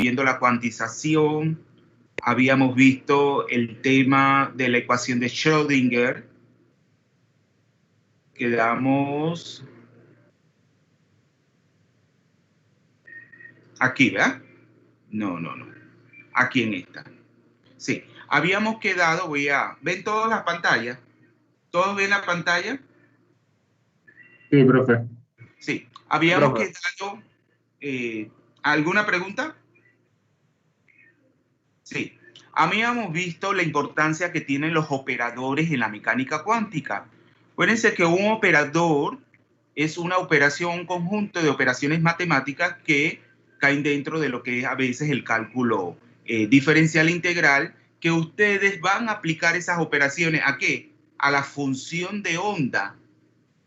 viendo la cuantización, habíamos visto el tema de la ecuación de Schrödinger. Quedamos aquí, ¿verdad? No. Aquí en esta. Sí, habíamos quedado, ¿ven todas las pantallas? ¿Todos ven la pantalla? Sí, profe. Sí, habíamos quedado... ¿alguna pregunta? Sí, habíamos visto la importancia que tienen los operadores en la mecánica cuántica. Acuérdense que un operador es una operación, un conjunto de operaciones matemáticas que caen dentro de lo que es a veces el cálculo diferencial integral, que ustedes van a aplicar esas operaciones ¿a qué? A la función de onda.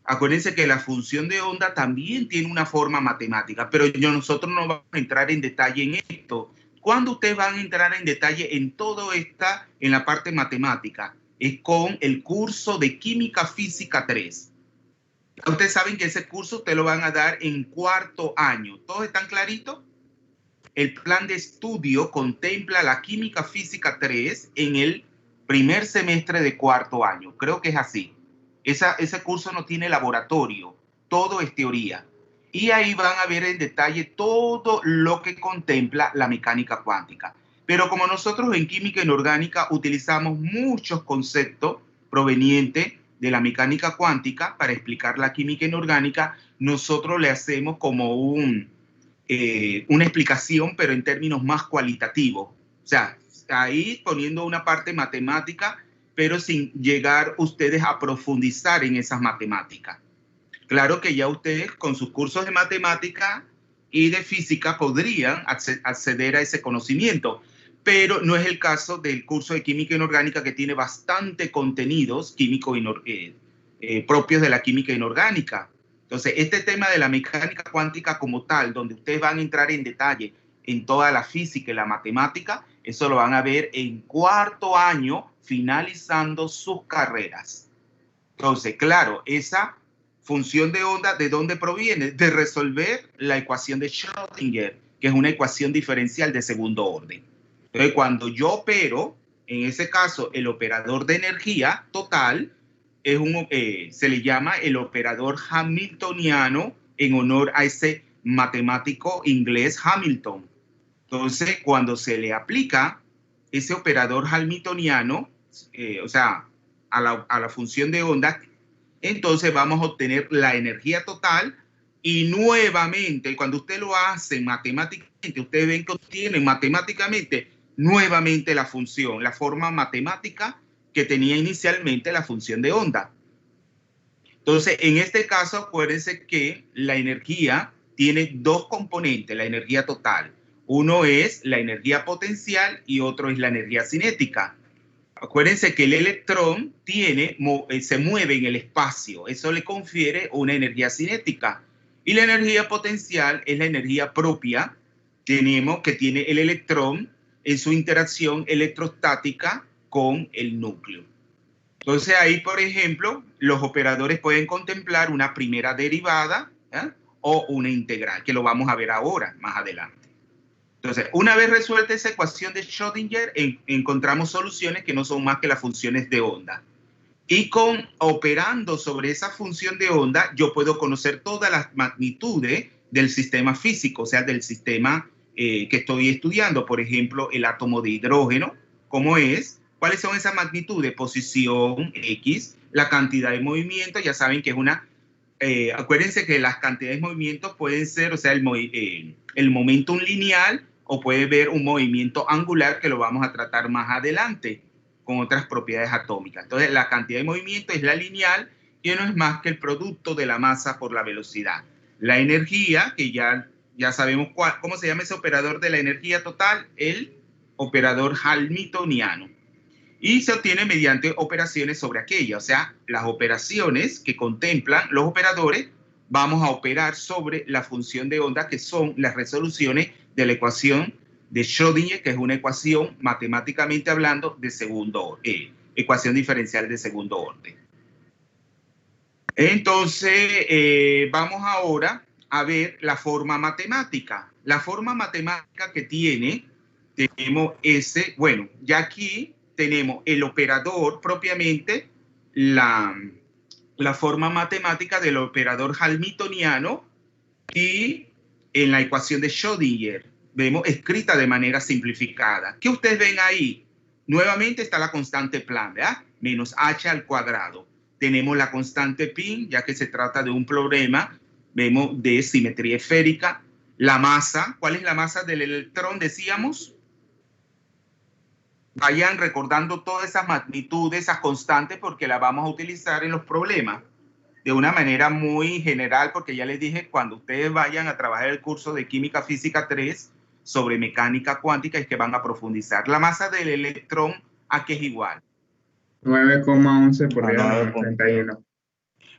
Acuérdense que la función de onda también tiene una forma matemática, pero nosotros no vamos a entrar en detalle en esto. ¿Cuándo ustedes van a entrar en detalle en todo esta, en la parte matemática? Es con el curso de Química Física 3. Ustedes saben que ese curso ustedes lo van a dar en cuarto año. ¿Todos están claritos? El plan de estudio contempla la Química Física 3 en el primer semestre de cuarto año. Creo que es así. Ese curso no tiene laboratorio, todo es teoría. Y ahí van a ver en detalle todo lo que contempla la mecánica cuántica. Pero como nosotros en química inorgánica utilizamos muchos conceptos provenientes de la mecánica cuántica para explicar la química inorgánica, nosotros le hacemos como una explicación, pero en términos más cualitativos. O sea, ahí poniendo una parte matemática, pero sin llegar ustedes a profundizar en esas matemáticas. Claro que ya ustedes con sus cursos de matemática y de física podrían acceder a ese conocimiento, pero no es el caso del curso de química inorgánica, que tiene bastante contenidos químicos propios de la química inorgánica. Entonces, este tema de la mecánica cuántica como tal, donde ustedes van a entrar en detalle en toda la física y la matemática, eso lo van a ver en cuarto año, finalizando sus carreras. Entonces, claro, esa función de onda, ¿de dónde proviene? De resolver la ecuación de Schrödinger, que es una ecuación diferencial de segundo orden. Entonces, cuando yo opero, en ese caso, el operador de energía total, se le llama el operador hamiltoniano en honor a ese matemático inglés Hamilton. Entonces, cuando se le aplica ese operador hamiltoniano, o sea, a la función de onda, entonces vamos a obtener la energía total y nuevamente, cuando usted lo hace matemáticamente, ustedes ven que obtiene matemáticamente nuevamente la función, la forma matemática que tenía inicialmente la función de onda. Entonces, en este caso, acuérdense que la energía tiene dos componentes, la energía total. Uno es la energía potencial y otro es la energía cinética. Acuérdense que el electrón se mueve en el espacio. Eso le confiere una energía cinética. Y la energía potencial es la energía propia que tiene el electrón en su interacción electrostática con el núcleo. Entonces ahí, por ejemplo, los operadores pueden contemplar una primera derivada o una integral, que lo vamos a ver ahora, más adelante. Entonces, una vez resuelta esa ecuación de Schrödinger, encontramos soluciones que no son más que las funciones de onda. Y operando sobre esa función de onda, yo puedo conocer todas las magnitudes del sistema físico, o sea, del sistema que estoy estudiando. Por ejemplo, el átomo de hidrógeno, ¿cómo es? ¿Cuáles son esas magnitudes? Posición X, la cantidad de movimiento, ya saben que es una... acuérdense que las cantidades de movimientos pueden ser, o sea, el momentum lineal, o puede ver un movimiento angular, que lo vamos a tratar más adelante con otras propiedades atómicas. Entonces, la cantidad de movimiento es la lineal y no es más que el producto de la masa por la velocidad. La energía, que ya sabemos cómo se llama ese operador de la energía total, el operador hamiltoniano. Y se obtiene mediante operaciones sobre aquella, o sea, las operaciones que contemplan los operadores, vamos a operar sobre la función de onda, que son las resoluciones de la ecuación de Schrödinger, que es una ecuación matemáticamente hablando de ecuación diferencial de segundo orden. Entonces, vamos ahora a ver la forma matemática. La forma matemática que tiene, tenemos ese, bueno, ya aquí tenemos el operador propiamente, la forma matemática del operador hamiltoniano y en la ecuación de Schrödinger, vemos escrita de manera simplificada. ¿Qué ustedes ven ahí? Nuevamente está la constante Planck, ¿verdad? Menos h al cuadrado. Tenemos la constante pi, ya que se trata de un problema, vemos de simetría esférica. La masa, ¿cuál es la masa del electrón? Decíamos. Vayan recordando todas esas magnitudes, esas constantes, porque las vamos a utilizar en los problemas de una manera muy general, porque ya les dije, cuando ustedes vayan a trabajar el curso de Química Física 3 sobre mecánica cuántica, es que van a profundizar. La masa del electrón, ¿a qué es igual? 9,11 por 10 a la menos 9,11. 31.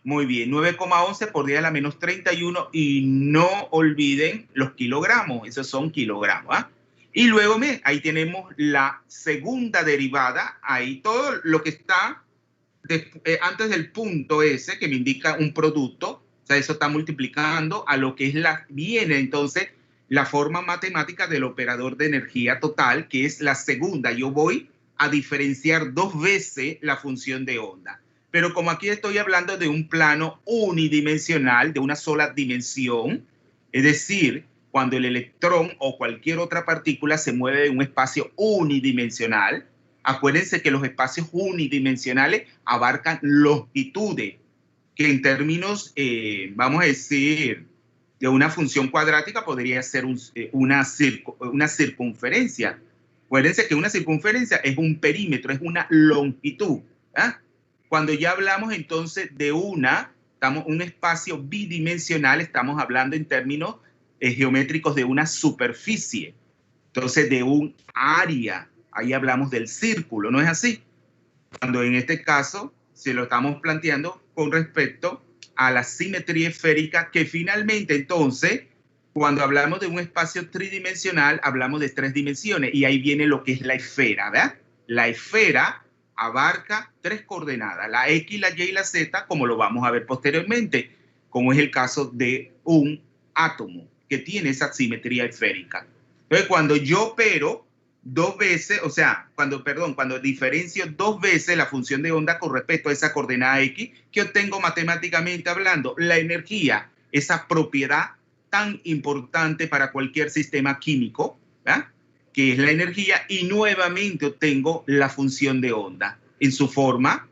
Muy bien, 9,11 por 10 a la menos 31, y no olviden los kilogramos, esos son kilogramos, ¿ah? Y luego, ahí tenemos la segunda derivada, ahí todo lo que está antes del punto ese que me indica un producto, o sea, eso está multiplicando a lo que es viene entonces la forma matemática del operador de energía total, que es la segunda. Yo voy a diferenciar 2 veces la función de onda. Pero como aquí estoy hablando de un plano unidimensional, de una sola dimensión, es decir, cuando el electrón o cualquier otra partícula se mueve en un espacio unidimensional, acuérdense que los espacios unidimensionales abarcan longitudes, que en términos, vamos a decir, de una función cuadrática podría ser una circunferencia. Acuérdense que una circunferencia es un perímetro, es una longitud. ¿Ah? Cuando ya hablamos entonces de un espacio bidimensional, estamos hablando en términos geométricos de una superficie, entonces de un área. Ahí hablamos del círculo, ¿no es así? Cuando en este caso se lo estamos planteando con respecto a la simetría esférica, que finalmente entonces, cuando hablamos de un espacio tridimensional, hablamos de 3 dimensiones, y ahí viene lo que es la esfera, ¿verdad? La esfera abarca 3 coordenadas, la X, la Y y la Z, como lo vamos a ver posteriormente, como es el caso de un átomo que tiene esa simetría esférica. Entonces, cuando yo opero 2 veces, o sea, cuando diferencio 2 veces la función de onda con respecto a esa coordenada X, que obtengo matemáticamente hablando la energía, esa propiedad tan importante para cualquier sistema químico, ¿verdad? Que es la energía, y nuevamente obtengo la función de onda en su forma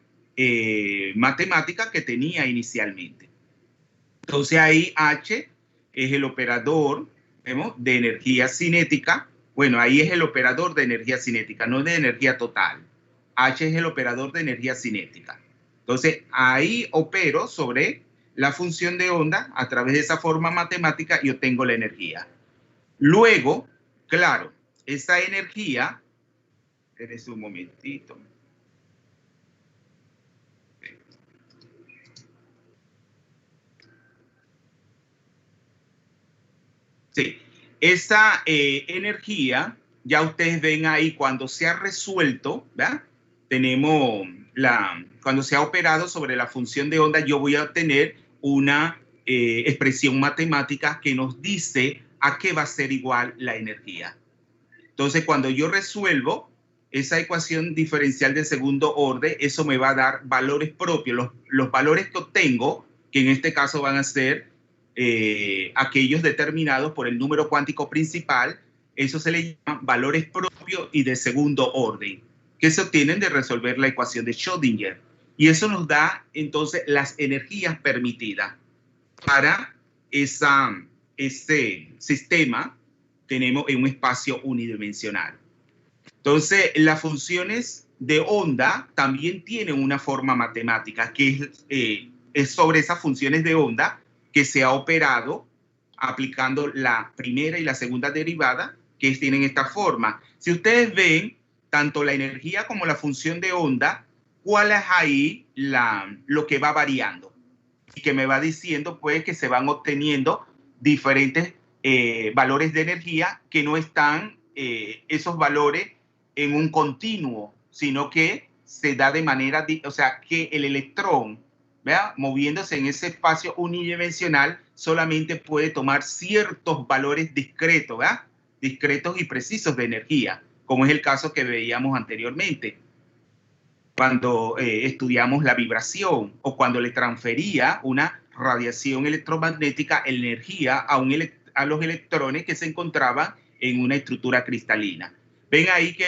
matemática que tenía inicialmente. Entonces ahí H es el operador, ¿vemos?, de energía cinética. Bueno, ahí es el operador de energía cinética, no de energía total. H es el operador de energía cinética. Entonces, ahí opero sobre la función de onda a través de esa forma matemática y obtengo la energía. Luego, claro, esa energía, espérense un momentito. Sí, esa energía, ya ustedes ven ahí cuando se ha resuelto, ¿verdad? Tenemos cuando se ha operado sobre la función de onda, yo voy a obtener una expresión matemática que nos dice a qué va a ser igual la energía. Entonces, cuando yo resuelvo esa ecuación diferencial de segundo orden, eso me va a dar valores propios, los valores que obtengo, que en este caso van a ser aquellos determinados por el número cuántico principal. Eso se le llama valores propios y de segundo orden, que se obtienen de resolver la ecuación de Schrödinger. Y eso nos da entonces las energías permitidas para ese sistema. Tenemos en un espacio unidimensional. Entonces, las funciones de onda también tienen una forma matemática, que es sobre esas funciones de onda que se ha operado aplicando la primera y la segunda derivada, que tienen esta forma. Si ustedes ven tanto la energía como la función de onda, ¿cuál es ahí lo que va variando? Y que me va diciendo pues que se van obteniendo diferentes valores de energía, que no están esos valores en un continuo, sino que se da de manera, o sea, que el electrón ¿vea? Moviéndose en ese espacio unidimensional, solamente puede tomar ciertos valores discretos, ¿verdad? Discretos y precisos de energía, como es el caso que veíamos anteriormente, cuando estudiamos la vibración o cuando le transfería una radiación electromagnética energía a los electrones que se encontraban en una estructura cristalina. Ven ahí que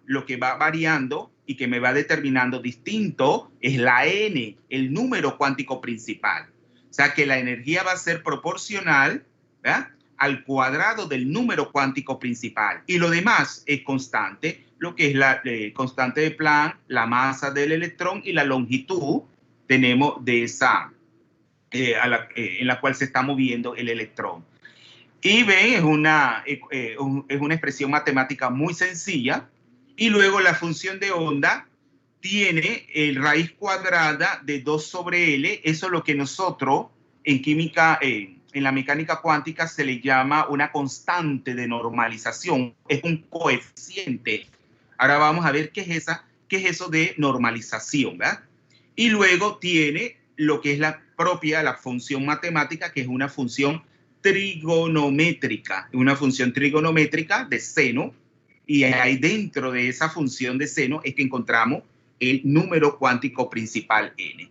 lo que va variando y que me va determinando distinto es la n, el número cuántico principal. O sea que la energía va a ser proporcional, ¿verdad?, al cuadrado del número cuántico principal. Y lo demás es constante, lo que es la constante de Planck, la masa del electrón y la longitud tenemos de esa, en la cual se está moviendo el electrón. Y ven, es una expresión matemática muy sencilla. Y luego la función de onda tiene raíz cuadrada de 2 sobre L. Eso es lo que nosotros en química, en la mecánica cuántica se le llama una constante de normalización. Es un coeficiente. Ahora vamos a ver qué es eso de normalización, ¿verdad? Y luego tiene lo que es la función matemática, que es una función trigonométrica, de seno, y ahí dentro de esa función de seno es que encontramos el número cuántico principal n.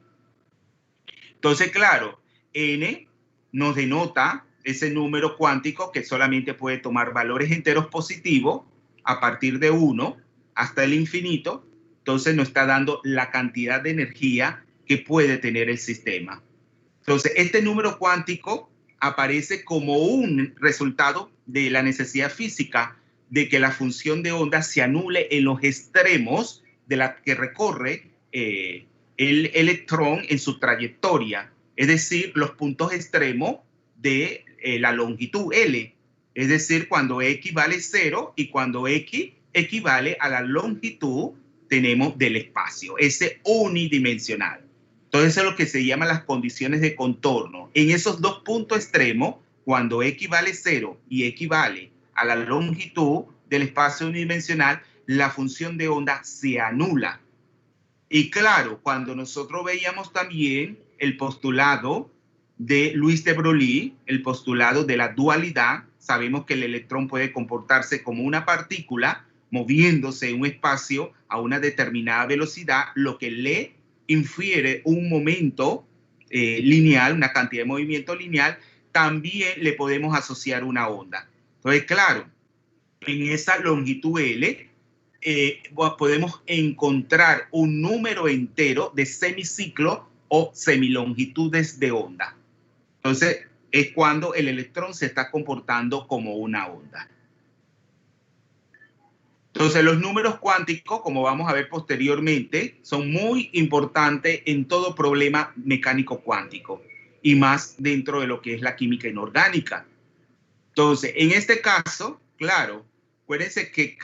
Entonces, claro, n nos denota ese número cuántico que solamente puede tomar valores enteros positivos a partir de 1 hasta el infinito. Entonces nos está dando la cantidad de energía que puede tener el sistema. Entonces, este número cuántico aparece como un resultado de la necesidad física de que la función de onda se anule en los extremos de la que recorre el electrón en su trayectoria, es decir, los puntos extremos de la longitud L, es decir, cuando X vale 0 y cuando X equivale a la longitud tenemos del espacio, ese unidimensional. Entonces, eso es lo que se llama las condiciones de contorno. En esos dos puntos extremos, cuando X vale 0 y equivale a la longitud del espacio unidimensional, la función de onda se anula. Y claro, cuando nosotros veíamos también el postulado de Louis de Broglie, el postulado de la dualidad, sabemos que el electrón puede comportarse como una partícula moviéndose en un espacio a una determinada velocidad, lo que le infiere un momento lineal, una cantidad de movimiento lineal. También le podemos asociar una onda. Entonces, claro, en esa longitud L podemos encontrar un número entero de semiciclos o semilongitudes de onda. Entonces, es cuando el electrón se está comportando como una onda. Entonces, los números cuánticos, como vamos a ver posteriormente, son muy importantes en todo problema mecánico cuántico y más dentro de lo que es la química inorgánica. Entonces, en este caso, claro, acuérdense que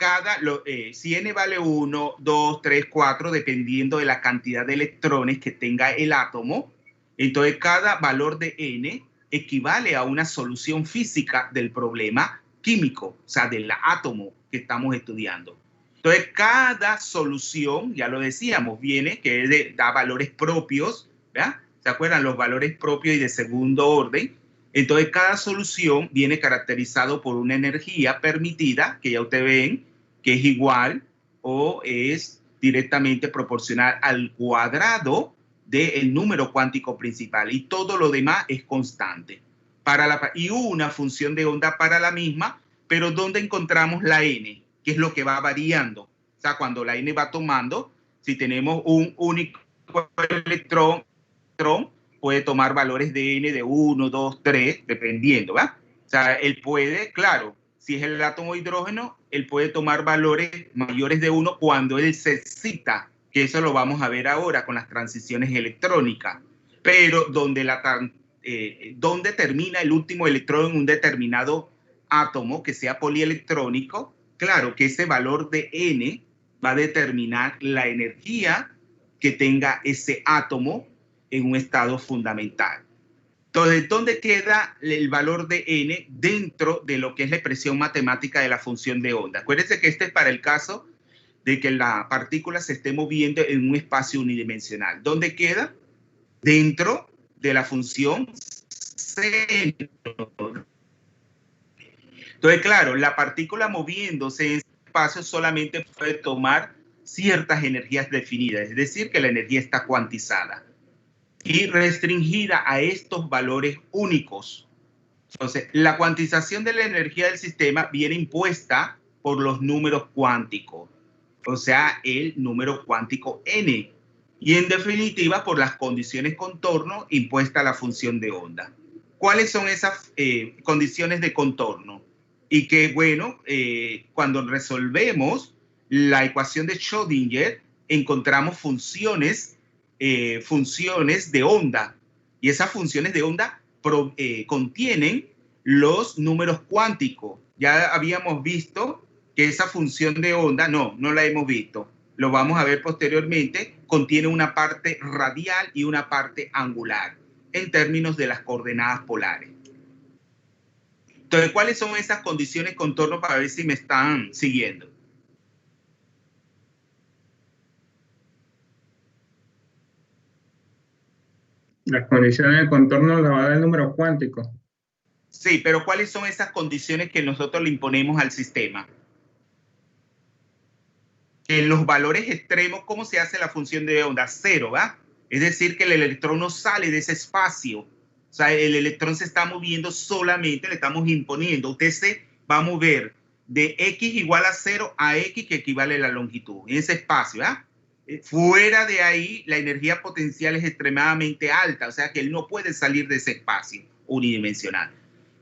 si n vale 1, 2, 3, 4, dependiendo de la cantidad de electrones que tenga el átomo, entonces cada valor de n equivale a una solución física del problema químico, o sea, del átomo que estamos estudiando. Entonces, cada solución, ya lo decíamos, da valores propios, ¿verdad? ¿Se acuerdan? Los valores propios y de segundo orden. Entonces, cada solución viene caracterizado por una energía permitida, que ya ustedes ven, que es igual o es directamente proporcional al cuadrado del número cuántico principal. Y todo lo demás es constante. Y una función de onda para la misma, pero ¿dónde encontramos la n? Que es lo que va variando. O sea, cuando la n va tomando, si tenemos un único electrón, puede tomar valores de n de 1, 2, 3, dependiendo, ¿va? O sea, él puede, claro, si es el átomo de hidrógeno, él puede tomar valores mayores de 1 cuando él se excita, que eso lo vamos a ver ahora con las transiciones electrónicas. Pero donde termina el último electrón en un determinado átomo que sea polielectrónico, claro que ese valor de n va a determinar la energía que tenga ese átomo en un estado fundamental. Entonces, ¿dónde queda el valor de n dentro de lo que es la expresión matemática de la función de onda? Acuérdense que este es para el caso de que la partícula se esté moviendo en un espacio unidimensional. ¿Dónde queda? dentro de la función seno. Entonces, claro, la partícula moviéndose en espacio solamente puede tomar ciertas energías definidas, es decir, que la energía está cuantizada y restringida a estos valores únicos. Entonces, la cuantización de la energía del sistema viene impuesta por los números cuánticos, o sea, el número cuántico n, y en definitiva por las condiciones contorno impuestas a la función de onda. ¿Cuáles son esas condiciones de contorno? Y que, bueno, cuando resolvemos la ecuación de Schrödinger, encontramos funciones de onda. Y esas funciones de onda contienen los números cuánticos. Ya habíamos visto que esa función de onda, no la hemos visto. Lo vamos a ver posteriormente, contiene una parte radial y una parte angular en términos de las coordenadas polares. Entonces, ¿cuáles son esas condiciones contorno para ver si me están siguiendo? Las condiciones de contorno las va a dar el número cuántico. Sí, pero ¿cuáles son esas condiciones que nosotros le imponemos al sistema? En los valores extremos, ¿cómo se hace la función de onda? Cero, ¿va? Es decir, que el electrón no sale de ese espacio. O sea, el electrón se está moviendo solamente, le estamos imponiendo. Usted se va a mover de x igual a 0 a x, que equivale a la longitud, en ese espacio, ¿va? Fuera de ahí, la energía potencial es extremadamente alta, o sea que él no puede salir de ese espacio unidimensional.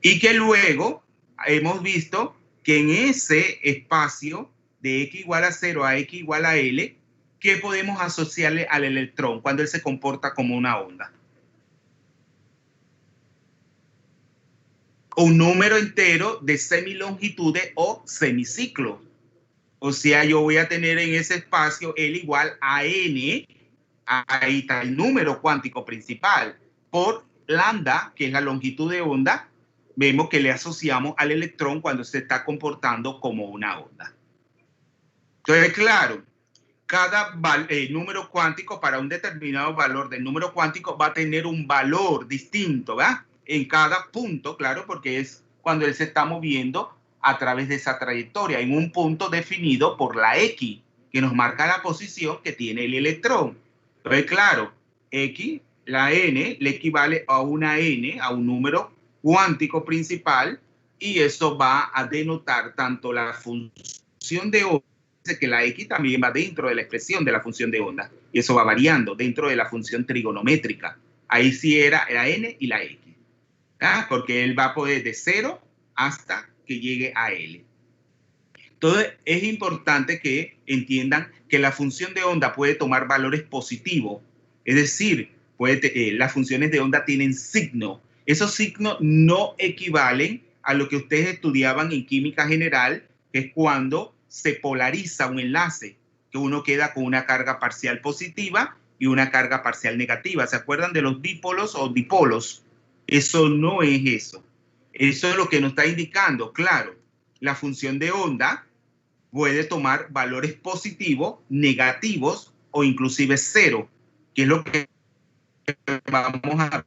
Y que luego hemos visto que en ese espacio de x igual a 0 a x igual a L, ¿qué podemos asociarle al electrón cuando él se comporta como una onda? Un número entero de semilongitudes o semiciclos. O sea, yo voy a tener en ese espacio L igual a N, ahí está el número cuántico principal, por lambda, que es la longitud de onda, vemos que le asociamos al electrón cuando se está comportando como una onda. Entonces, claro, cada número cuántico para un determinado valor del número cuántico va a tener un valor distinto, ¿verdad? En cada punto, claro, porque es cuando él se está moviendo a través de esa trayectoria, en un punto definido por la X, que nos marca la posición que tiene el electrón. Entonces, claro, X, la N, le equivale a una N, a un número cuántico principal, y eso va a denotar tanto la función de onda, que la X también va dentro de la expresión de la función de onda, y eso va variando dentro de la función trigonométrica. Ahí sí era la N y la X, ¿ah? Porque él va a poder de 0 hasta que llegue a L. Entonces, es importante que entiendan que la función de onda puede tomar valores positivos, es decir, las funciones de onda tienen signo. Esos signos no equivalen a lo que ustedes estudiaban en química general, que es cuando se polariza un enlace, que uno queda con una carga parcial positiva y una carga parcial negativa. ¿Se acuerdan de los dipolos o dipolos? Eso no es eso. Eso es lo que nos está indicando, claro, la función de onda puede tomar valores positivos, negativos o inclusive cero, que es lo que vamos a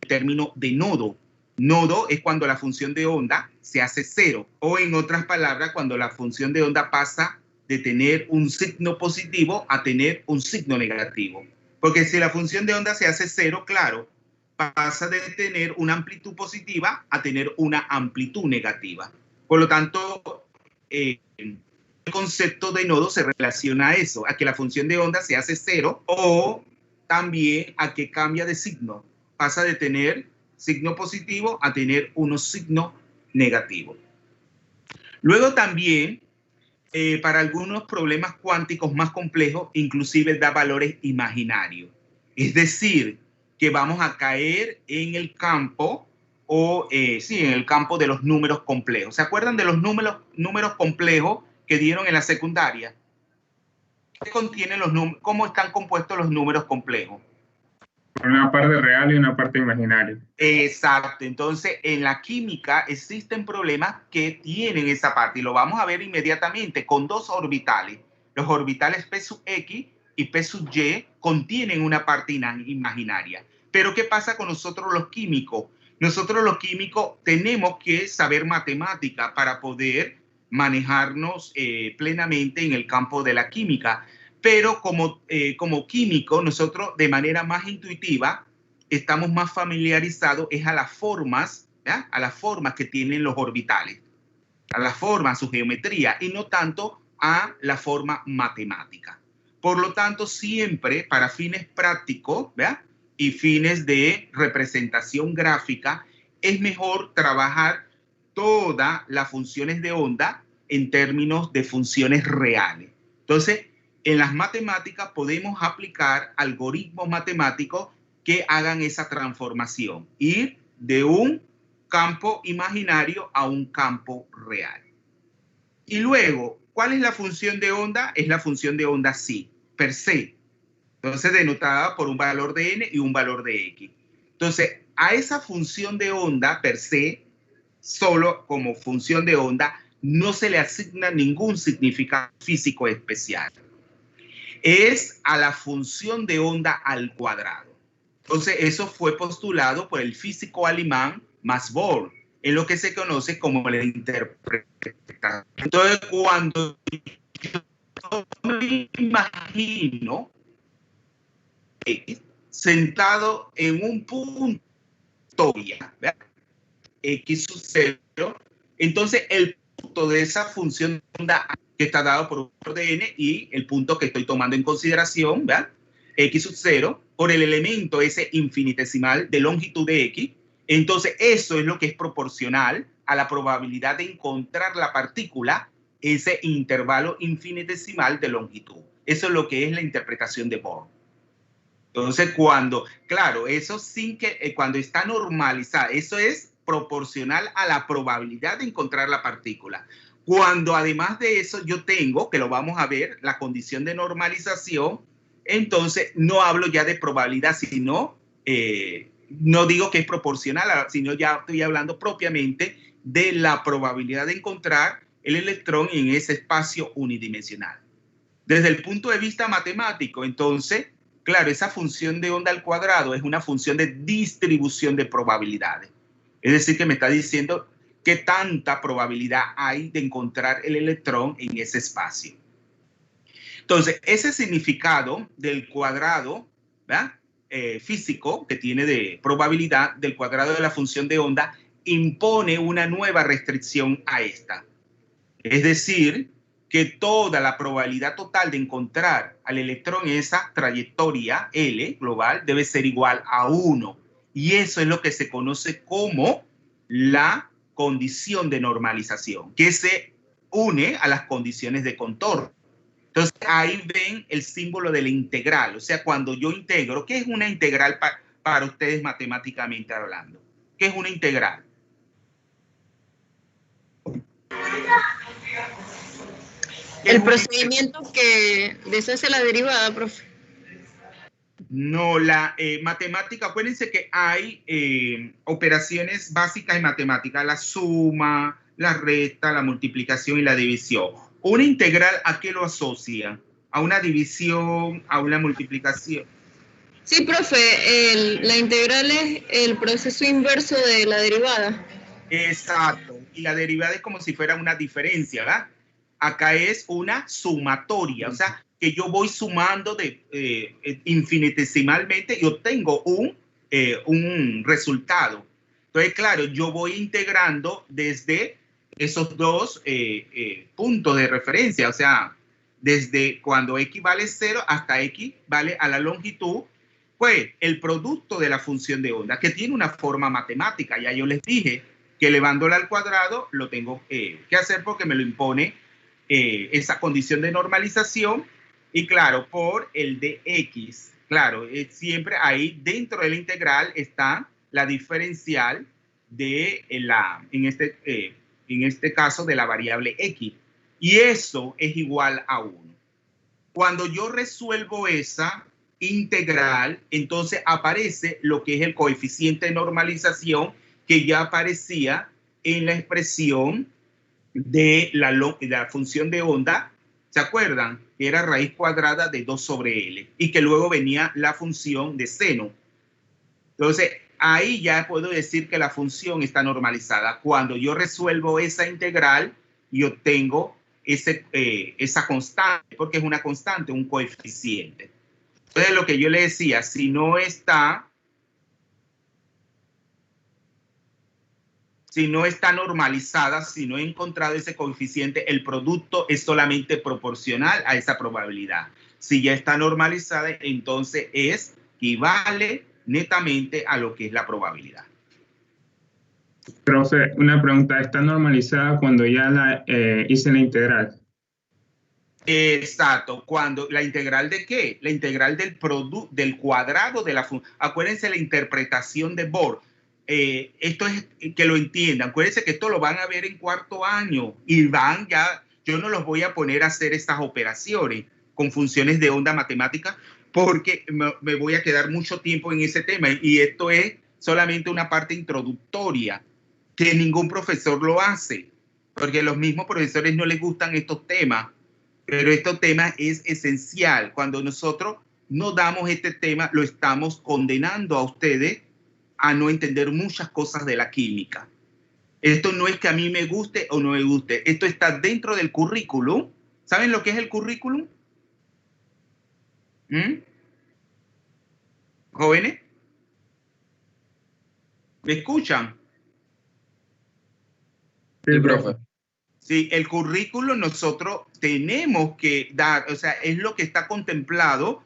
el término de nodo. Nodo es cuando la función de onda se hace cero, o en otras palabras, cuando la función de onda pasa de tener un signo positivo a tener un signo negativo. Porque si la función de onda se hace cero, claro, pasa de tener una amplitud positiva a tener una amplitud negativa. Por lo tanto, el concepto de nodo se relaciona a eso, a que la función de onda se hace cero, o también a que cambia de signo. Pasa de tener signo positivo a tener unos signos negativos. Luego también, para algunos problemas cuánticos más complejos, inclusive da valores imaginarios. Es decir, que vamos a caer en el campo, en el campo de los números complejos. ¿Se acuerdan de los números complejos que dieron en la secundaria? ¿Qué contienen los números? ¿Cómo están compuestos los números complejos? Una parte real y una parte imaginaria. Exacto. Entonces, en la química existen problemas que tienen esa parte y lo vamos a ver inmediatamente con dos orbitales. Los orbitales P sub X y P sub Y contienen una parte imaginaria. Pero ¿qué pasa con nosotros los químicos? Nosotros los químicos tenemos que saber matemática para poder manejarnos plenamente en el campo de la química. Pero como químico, nosotros de manera más intuitiva estamos más familiarizados es a las formas, ¿ya? A las formas que tienen los orbitales, a la forma, a su geometría, y no tanto a la forma matemática. Por lo tanto, siempre para fines prácticos, ¿verdad?, y fines de representación gráfica, es mejor trabajar todas las funciones de onda en términos de funciones reales. Entonces, en las matemáticas podemos aplicar algoritmos matemáticos que hagan esa transformación, ir de un campo imaginario a un campo real. Y luego, ¿cuál es la función de onda? Es la función de onda psi, per se. Entonces, denotada por un valor de n y un valor de x. Entonces, a esa función de onda per se, solo como función de onda, no se le asigna ningún significado físico especial. Es a la función de onda al cuadrado. Entonces, eso fue postulado por el físico alemán Max Born, en lo que se conoce como la interpretación. Entonces, cuando yo me imagino X sentado en un punto, ¿verdad?, X sub 0, entonces el punto de esa función de onda que está dado por un valor de n y el punto que estoy tomando en consideración, ¿verdad?, X sub 0, por el elemento ese infinitesimal de longitud de X, entonces eso es lo que es proporcional a la probabilidad de encontrar la partícula, ese intervalo infinitesimal de longitud. Eso es lo que es la interpretación de Born. Entonces, claro, eso sin que, cuando está normalizada, eso es proporcional a la probabilidad de encontrar la partícula. Cuando además de eso yo tengo, que lo vamos a ver, la condición de normalización, entonces no hablo ya de probabilidad, sino, no digo que es proporcional, sino ya estoy hablando propiamente de la probabilidad de encontrar el electrón en ese espacio unidimensional. Desde el punto de vista matemático, entonces, claro, esa función de onda al cuadrado es una función de distribución de probabilidades. Es decir, que me está diciendo qué tanta probabilidad hay de encontrar el electrón en ese espacio. Entonces, ese significado del cuadrado, ¿verdad?, físico que tiene de probabilidad del cuadrado de la función de onda impone una nueva restricción a esta. Es decir, que toda la probabilidad total de encontrar al electrón en esa trayectoria L global debe ser igual a 1. Y eso es lo que se conoce como la condición de normalización, que se une a las condiciones de contorno. Entonces, ahí ven el símbolo de la integral. O sea, cuando yo integro, ¿qué es una integral para ustedes matemáticamente hablando? ¿Qué es una integral? El procedimiento que deshace la derivada, profe. No, la matemática, acuérdense que hay operaciones básicas en matemática, la suma, la resta, la multiplicación y la división. Una integral, ¿a qué lo asocia? ¿A una división, a una multiplicación? Sí, profe, la integral es el proceso inverso de la derivada. Exacto, y la derivada es como si fuera una diferencia, ¿verdad? Acá es una sumatoria, o sea, que yo voy sumando infinitesimalmente y obtengo un resultado. Entonces, claro, yo voy integrando desde esos dos puntos de referencia, o sea, desde cuando x vale 0 hasta x vale a la longitud, pues el producto de la función de onda, que tiene una forma matemática. Ya yo les dije que elevándola al cuadrado lo tengo que hacer porque me lo impone esa condición de normalización. Y claro, por el dx, claro, siempre ahí dentro de la integral está la diferencial de en este caso de la variable x. Y eso es igual a 1. Cuando yo resuelvo esa integral, entonces aparece lo que es el coeficiente de normalización que ya aparecía en la expresión de la función de onda ¿Se acuerdan? Que era raíz cuadrada de 2 sobre L y que luego venía la función de seno. Entonces, ahí ya puedo decir que la función está normalizada. Cuando yo resuelvo esa integral y obtengo esa constante, porque es una constante, un coeficiente. Entonces, lo que yo le decía, si no está normalizada, si no he encontrado ese coeficiente, el producto es solamente proporcional a esa probabilidad. Si ya está normalizada, entonces equivale netamente a lo que es la probabilidad. Profe, una pregunta, ¿está normalizada cuando ya hice la integral? Exacto, cuando la integral de qué? La integral del cuadrado de la función. Acuérdense la interpretación de Bohr. Esto es que lo entiendan. Acuérdense que esto lo van a ver en cuarto año y yo no los voy a poner a hacer estas operaciones con funciones de onda matemática porque me voy a quedar mucho tiempo en ese tema y esto es solamente una parte introductoria que ningún profesor lo hace porque los mismos profesores no les gustan estos temas. Pero este tema es esencial. Cuando nosotros no damos este tema, lo estamos condenando a ustedes a no entender muchas cosas de la química. Esto no es que a mí me guste o no me guste. Esto está dentro del currículum. ¿Saben lo que es el currículum? ¿Jóvenes? ¿Me escuchan? Sí, profe. Sí, el currículum nosotros tenemos que dar, o sea, es lo que está contemplado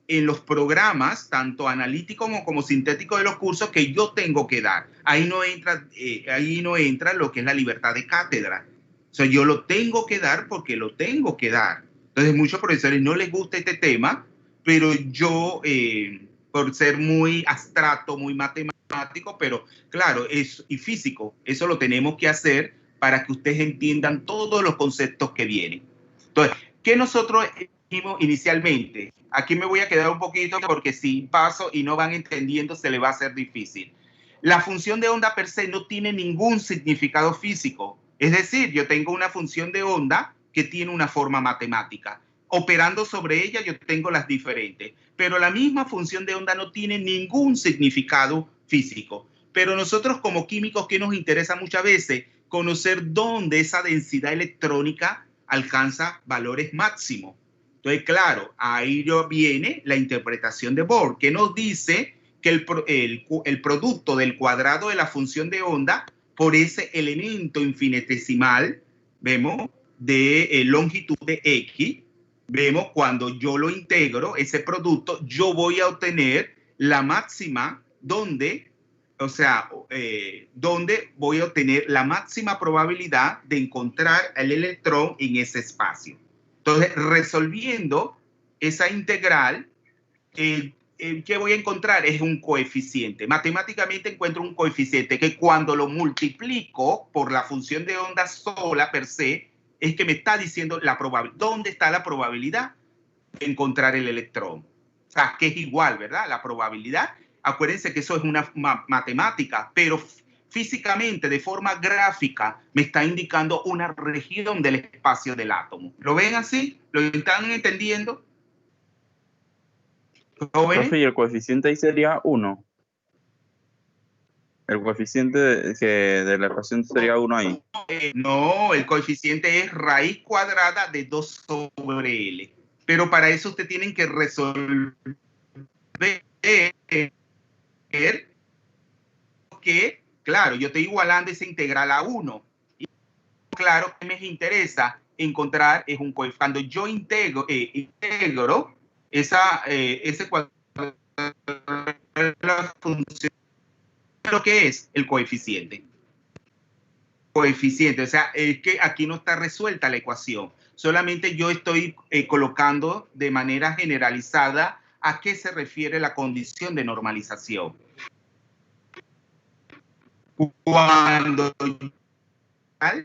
en los programas, tanto analíticos como sintéticos de los cursos que yo tengo que dar. Ahí no entra lo que es la libertad de cátedra. O sea, yo lo tengo que dar porque lo tengo que dar. Entonces, muchos profesores no les gusta este tema, pero yo, por ser muy abstracto, muy matemático, pero claro, y físico, eso lo tenemos que hacer para que ustedes entiendan todos los conceptos que vienen. Entonces, ¿qué nosotros dijimos inicialmente? Aquí me voy a quedar un poquito porque si paso y no van entendiendo se les va a hacer difícil. La función de onda per se no tiene ningún significado físico. Es decir, yo tengo una función de onda que tiene una forma matemática. Operando sobre ella yo tengo las diferentes. Pero la misma función de onda no tiene ningún significado físico. Pero nosotros como químicos, ¿qué nos interesa muchas veces? Conocer dónde esa densidad electrónica alcanza valores máximos. Entonces, claro, ahí viene la interpretación de Bohr, que nos dice que el producto del cuadrado de la función de onda por ese elemento infinitesimal, vemos, de longitud de X, vemos cuando yo lo integro, ese producto, yo voy a obtener la máxima donde voy a obtener la máxima probabilidad de encontrar el electrón en ese espacio. Entonces, resolviendo esa integral, ¿qué voy a encontrar? Es un coeficiente. Matemáticamente encuentro un coeficiente que cuando lo multiplico por la función de onda sola per se, es que me está diciendo dónde está la probabilidad de encontrar el electrón. O sea, que es igual, ¿verdad? La probabilidad. Acuérdense que eso es una matemática, pero físicamente, de forma gráfica, me está indicando una región del espacio del átomo. ¿Lo ven así? ¿Lo están entendiendo? Profe, y el coeficiente ahí sería 1. El coeficiente de la ecuación sería 1 ahí. No, el coeficiente es raíz cuadrada de 2 sobre L. Pero para eso ustedes tienen que resolver que, claro, yo estoy igualando esa integral a 1. Y claro, que me interesa encontrar es un coeficiente. Cuando yo integro ese cuadrado de la función, lo que es el coeficiente. Coeficiente, o sea, es que aquí no está resuelta la ecuación. Solamente yo estoy colocando de manera generalizada a qué se refiere la condición de normalización. Cuando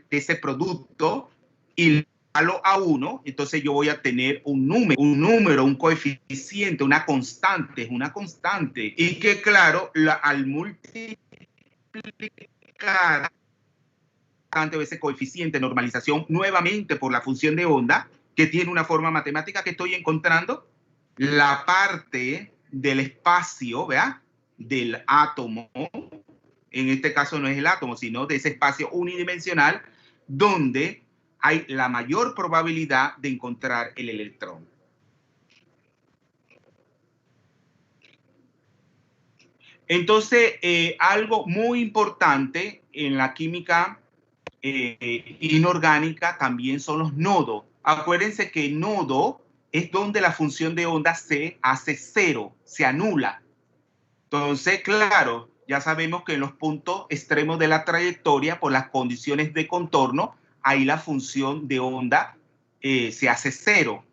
ese producto y lo a 1, entonces yo voy a tener un número, un coeficiente, una constante, y que claro, al multiplicar ese coeficiente de normalización nuevamente por la función de onda, que tiene una forma matemática que estoy encontrando, la parte del espacio, ¿verdad? Del átomo, en este caso no es el átomo, sino de ese espacio unidimensional donde hay la mayor probabilidad de encontrar el electrón. Entonces, algo muy importante en la química inorgánica también son los nodos. Acuérdense que nodo es donde la función de onda se hace cero, se anula. Entonces, claro, ya sabemos que en los puntos extremos de la trayectoria, por las condiciones de contorno, ahí la función de onda se hace cero.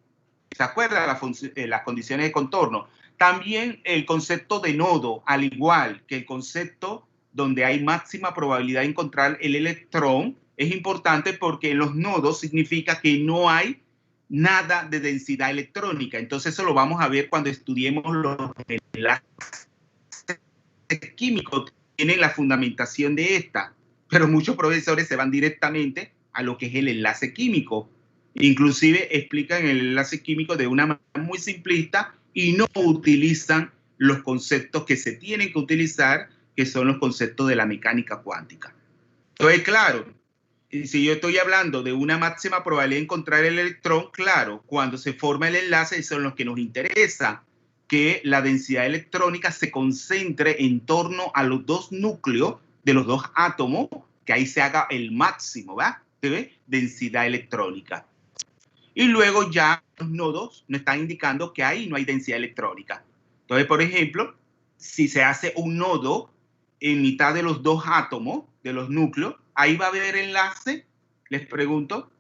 ¿Se acuerdan las condiciones de contorno? También el concepto de nodo, al igual que el concepto donde hay máxima probabilidad de encontrar el electrón, es importante porque en los nodos significa que no hay nada de densidad electrónica. Entonces eso lo vamos a ver cuando estudiemos los enlaces químicos. Tienen la fundamentación de esta, pero muchos profesores se van directamente a lo que es el enlace químico. Inclusive explican el enlace químico de una manera muy simplista y no utilizan los conceptos que se tienen que utilizar, que son los conceptos de la mecánica cuántica. Entonces, claro, si yo estoy hablando de una máxima probabilidad de encontrar el electrón, claro, cuando se forma el enlace, son los que nos interesa, que la densidad electrónica se concentre en torno a los dos núcleos de los dos átomos, que ahí se haga el máximo, ¿va? ¿Se ve? Densidad electrónica. Y luego ya los nodos nos están indicando que ahí no hay densidad electrónica. Entonces, por ejemplo, si se hace un nodo en mitad de los dos átomos, de los núcleos, ahí va a haber enlace, les pregunto,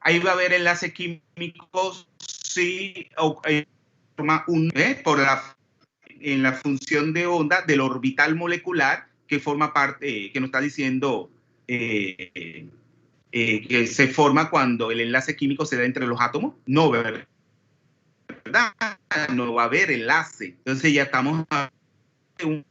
ahí va a haber enlace químico, sí, en la función de onda del orbital molecular que forma parte, que nos está diciendo que se forma cuando el enlace químico se da entre los átomos. No, ¿verdad? No va a haber enlace. Entonces ya estamos en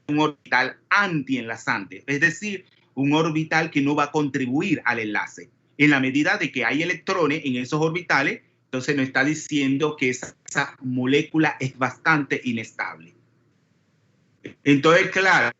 un orbital antienlazante, es decir, un orbital que no va a contribuir al enlace. En la medida de que hay electrones en esos orbitales, entonces nos está diciendo que esa molécula es bastante inestable. Entonces, claro,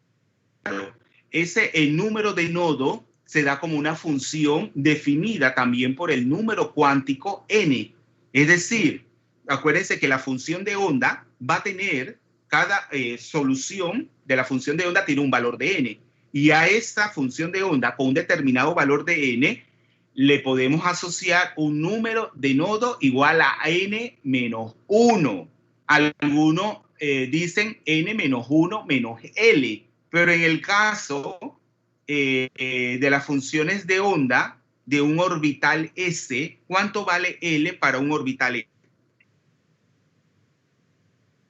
el número de nodo se da como una función definida también por el número cuántico n. Es decir, acuérdense que la función de onda va a tener, cada solución de la función de onda tiene un valor de n. Y a esa función de onda con un determinado valor de n, le podemos asociar un número de nodo igual a n menos 1. Algunos dicen n menos 1 menos L. Pero en el caso de las funciones de onda de un orbital S, ¿cuánto vale L para un orbital S?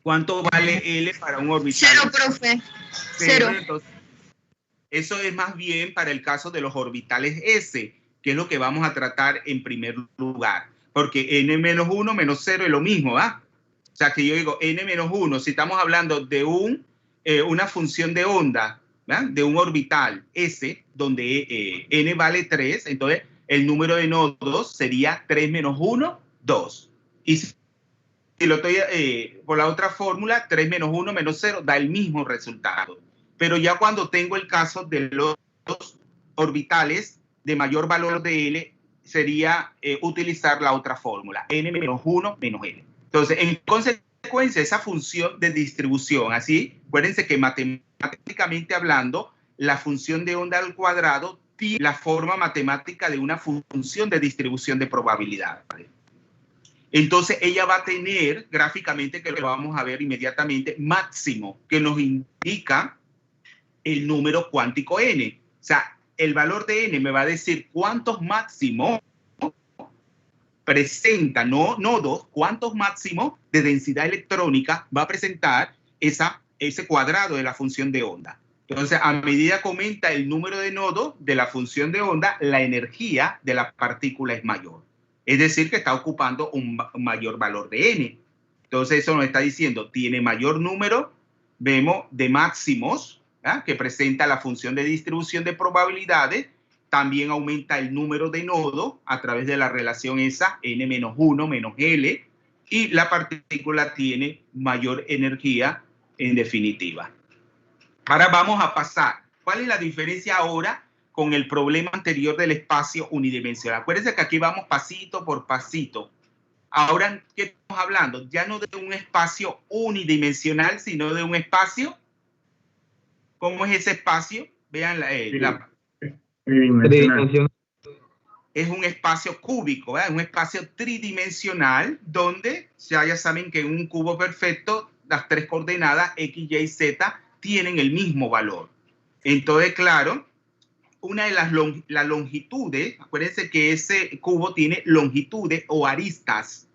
¿Cuánto vale L para un orbital? Cero, profe. Cero. Entonces, eso es más bien para el caso de los orbitales S, que es lo que vamos a tratar en primer lugar. Porque n menos 1 menos 0 es lo mismo, ¿va? O sea, que yo digo n menos 1, si estamos hablando de una función de onda, ¿verdad? De un orbital S, donde n vale 3, entonces el número de nodos sería 3 menos 1, 2. Y si lo estoy por la otra fórmula, 3 menos 1 menos 0 da el mismo resultado. Pero ya cuando tengo el caso de los orbitales de mayor valor de L, sería utilizar la otra fórmula, n menos 1 menos L. Entonces, en consecuencia, esa función de distribución, así, acuérdense que matemáticamente hablando, la función de onda al cuadrado tiene la forma matemática de una función de distribución de probabilidad. ¿Vale? Entonces, ella va a tener gráficamente, que lo vamos a ver inmediatamente, máximo, que nos indica el número cuántico n. O sea, el valor de n me va a decir cuántos máximos presenta, no nodos, cuántos máximos de densidad electrónica va a presentar ese cuadrado de la función de onda. Entonces, a medida que aumenta el número de nodos de la función de onda, la energía de la partícula es mayor. Es decir, que está ocupando un mayor valor de n. Entonces, eso nos está diciendo, tiene mayor número, vemos, de máximos, ¿ah? Que presenta la función de distribución de probabilidades, también aumenta el número de nodos a través de la relación esa, n-1 menos L, y la partícula tiene mayor energía en definitiva. Ahora vamos a pasar. ¿Cuál es la diferencia ahora con el problema anterior del espacio unidimensional? Acuérdense que aquí vamos pasito por pasito. Ahora, ¿qué estamos hablando? Ya no de un espacio unidimensional, sino de un espacio. ¿Cómo es ese espacio? Vean Tridimensional. Es un espacio cúbico, ¿verdad? Un espacio tridimensional donde ya saben que en un cubo perfecto las tres coordenadas X, Y, Z tienen el mismo valor. Entonces, claro, una de las longitudes, acuérdense que ese cubo tiene longitudes o aristas.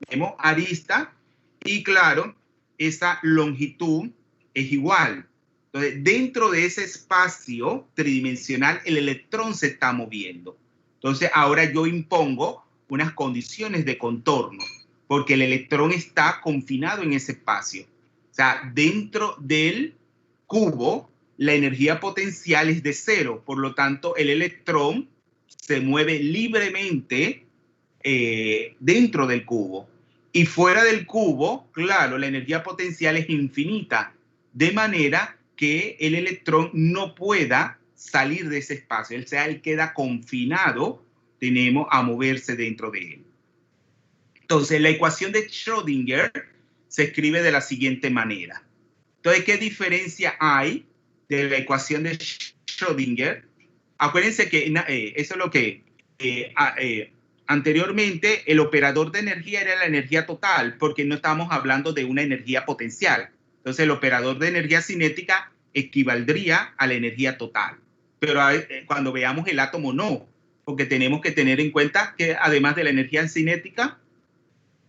Tenemos aristas y claro, esa longitud es igual. Entonces, dentro de ese espacio tridimensional, el electrón se está moviendo. Entonces, ahora yo impongo unas condiciones de contorno, porque el electrón está confinado en ese espacio. O sea, dentro del cubo, la energía potencial es de cero. Por lo tanto, el electrón se mueve libremente dentro del cubo. Y fuera del cubo, claro, la energía potencial es infinita, de manera que el electrón no pueda salir de ese espacio. Él queda confinado, tenemos a moverse dentro de él. Entonces, la ecuación de Schrödinger se escribe de la siguiente manera. Entonces, ¿qué diferencia hay de la ecuación de Schrödinger? Acuérdense que eso es lo que anteriormente el operador de energía era la energía total, porque no estamos hablando de una energía potencial. Entonces, el operador de energía cinética equivaldría a la energía total. Pero cuando veamos el átomo, no, porque tenemos que tener en cuenta que además de la energía cinética,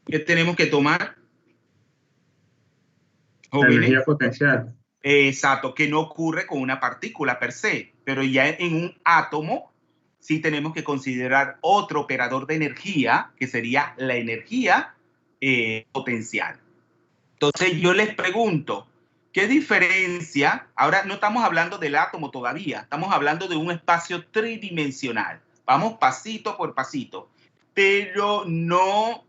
¿qué tenemos que tomar? La energía potencial. Exacto, que no ocurre con una partícula per se, pero ya en un átomo sí tenemos que considerar otro operador de energía, que sería la energía potencial. Entonces yo les pregunto, ¿qué diferencia? Ahora no estamos hablando del átomo todavía, estamos hablando de un espacio tridimensional. Vamos pasito por pasito, pero no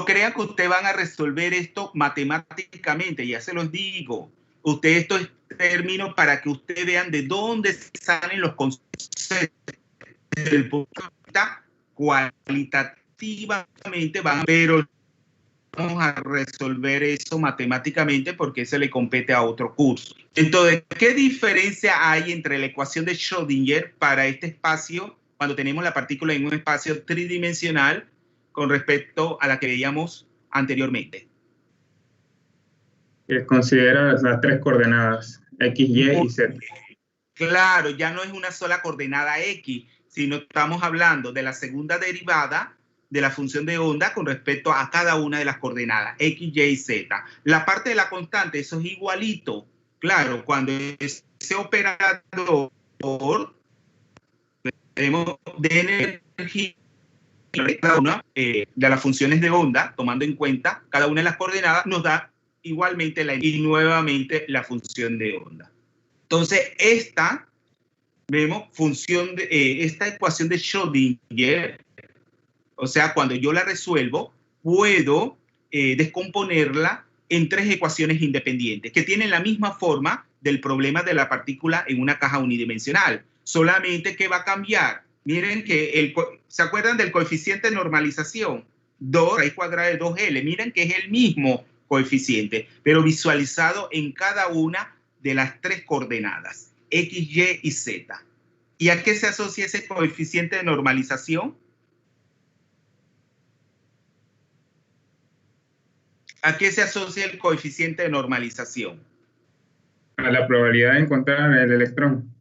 crean que ustedes van a resolver esto matemáticamente, ya se los digo. Ustedes, esto es término para que ustedes vean de dónde salen los conceptos del punto de vista cualitativamente, pero vamos a resolver eso matemáticamente porque se le compete a otro curso. Entonces, ¿qué diferencia hay entre la ecuación de Schrödinger para este espacio cuando tenemos la partícula en un espacio tridimensional con respecto a la que veíamos anteriormente? Que considera las tres coordenadas, X, Y y Z. Claro, ya no es una sola coordenada X, sino estamos hablando de la segunda derivada de la función de onda con respecto a cada una de las coordenadas, X, Y y Z. La parte de la constante, eso es igualito. Claro, cuando ese operador tenemos de energía, cada una de las funciones de onda, tomando en cuenta cada una de las coordenadas, nos da igualmente y nuevamente la función de onda. Entonces, esta ecuación de Schrödinger, o sea, cuando yo la resuelvo, puedo descomponerla en tres ecuaciones independientes que tienen la misma forma del problema de la partícula en una caja unidimensional. Solamente que va a cambiar. Miren que ¿se acuerdan del coeficiente de normalización? 2 raíz cuadrada de 2L. Miren que es el mismo coeficiente, pero visualizado en cada una de las tres coordenadas, X, Y y Z. ¿Y a qué se asocia ese coeficiente de normalización? ¿A qué se asocia el coeficiente de normalización? A la probabilidad de encontrar el electrón.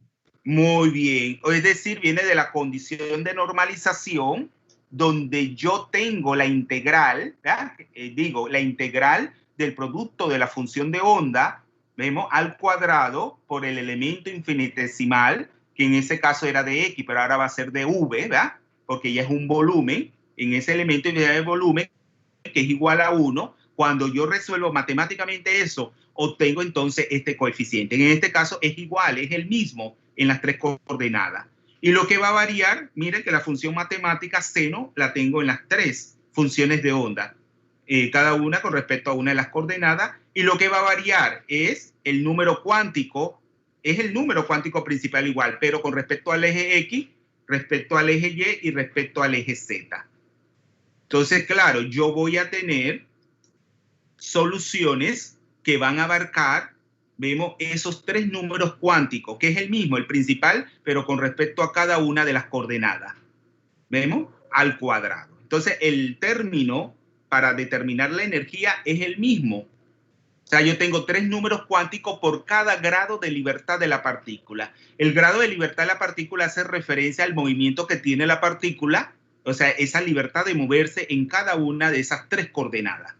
Muy bien. Es decir, viene de la condición de normalización, donde yo tengo la integral, la integral del producto de la función de onda, vemos, al cuadrado por el elemento infinitesimal, que en ese caso era de X, pero ahora va a ser de V, ¿verdad? Porque ya es un volumen, en ese elemento de volumen, que es igual a 1. Cuando yo resuelvo matemáticamente eso, obtengo entonces este coeficiente. En este caso es igual, es el mismo. en las tres coordenadas. Y lo que va a variar, miren que la función matemática seno la tengo en las tres funciones de onda, cada una con respecto a una de las coordenadas, y lo que va a variar es el número cuántico, es el número cuántico principal igual, pero con respecto al eje X, respecto al eje Y y respecto al eje Z. Entonces, claro, yo voy a tener soluciones que van a abarcar, vemos, esos tres números cuánticos, que es el mismo, el principal, pero con respecto a cada una de las coordenadas. ¿Vemos? Al cuadrado. Entonces, el término para determinar la energía es el mismo. O sea, yo tengo tres números cuánticos por cada grado de libertad de la partícula. El grado de libertad de la partícula hace referencia al movimiento que tiene la partícula, o sea, esa libertad de moverse en cada una de esas tres coordenadas.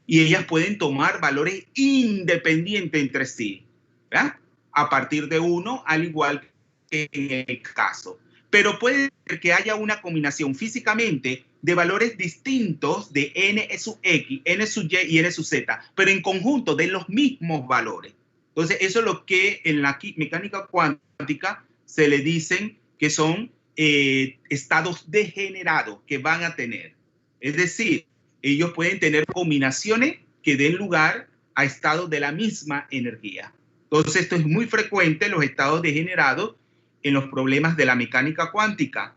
Y ellas pueden tomar valores independientes entre sí, ¿verdad? A partir de 1, al igual que en el caso. Pero puede ser que haya una combinación físicamente de valores distintos de n sub x, n sub y y n sub z, pero en conjunto de los mismos valores. Entonces, eso es lo que en la mecánica cuántica se le dicen que son estados degenerados que van a tener. Es decir, ellos pueden tener combinaciones que den lugar a estados de la misma energía. Entonces, esto es muy frecuente, los estados degenerados, en los problemas de la mecánica cuántica.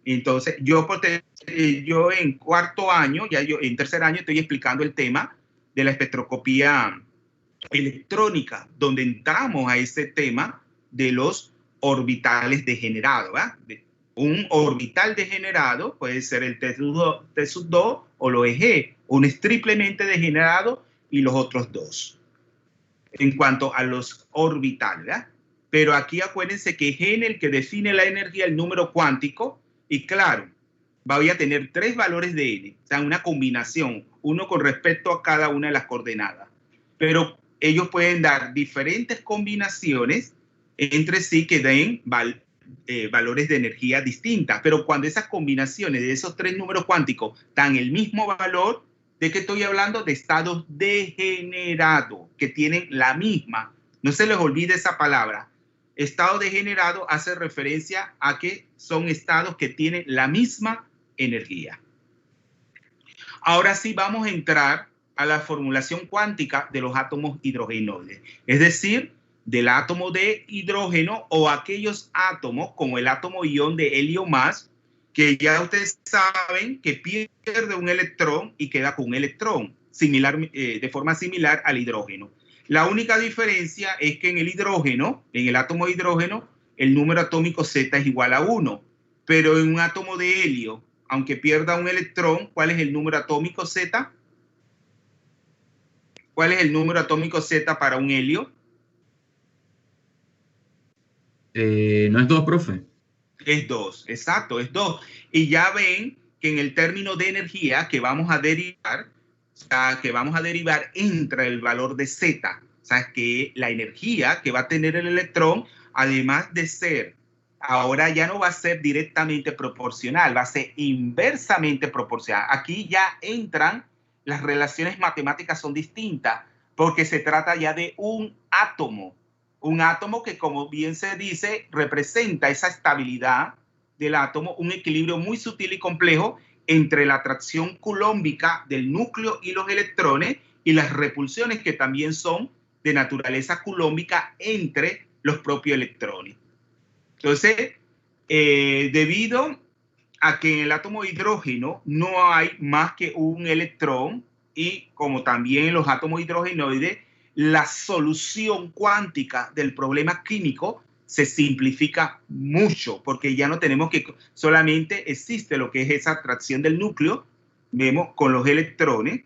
Entonces, yo en cuarto año, en tercer año estoy explicando el tema de la espectroscopía electrónica, donde entramos a ese tema de los orbitales degenerados, ¿verdad? Un orbital degenerado puede ser el T sub 2 o lo EG. Uno es triplemente degenerado y los otros dos. En cuanto a los orbitales, ¿verdad? Pero aquí acuérdense que es n el que define la energía, el número cuántico, y claro, voy a tener tres valores de n, o sea, una combinación, uno con respecto a cada una de las coordenadas. Pero ellos pueden dar diferentes combinaciones entre sí que den valores de energía distintas, pero cuando esas combinaciones de esos tres números cuánticos dan el mismo valor, ¿de qué estoy hablando? De estados degenerados, que tienen la misma, no se les olvide esa palabra. Estado degenerado hace referencia a que son estados que tienen la misma energía. Ahora sí vamos a entrar a la formulación cuántica de los átomos hidrogenoides, es decir, del átomo de hidrógeno o aquellos átomos como el átomo ion de helio más, que ya ustedes saben que pierde un electrón y queda con un electrón, de forma similar al hidrógeno. La única diferencia es que en el hidrógeno, en el átomo de hidrógeno, el número atómico Z es igual a 1. Pero en un átomo de helio, aunque pierda un electrón, ¿cuál es el número atómico Z? ¿Cuál es el número atómico Z para un helio? ¿No es 2, profe? Es 2, exacto, es 2. Y ya ven que en el término de energía que vamos a derivar, o sea, que vamos a derivar entra el valor de Z. O sea, que la energía que va a tener el electrón, además de ser, ahora ya no va a ser directamente proporcional, va a ser inversamente proporcional. Aquí ya entran, las relaciones matemáticas son distintas, porque se trata ya de un átomo que, como bien se dice, representa esa estabilidad del átomo, un equilibrio muy sutil y complejo entre la atracción coulombica del núcleo y los electrones y las repulsiones que también son de naturaleza coulombica entre los propios electrones. Entonces, debido a que en el átomo de hidrógeno no hay más que un electrón y como también en los átomos hidrogenoides, la solución cuántica del problema químico se simplifica mucho porque ya no tenemos que solamente existe lo que es esa atracción del núcleo, vemos con los electrones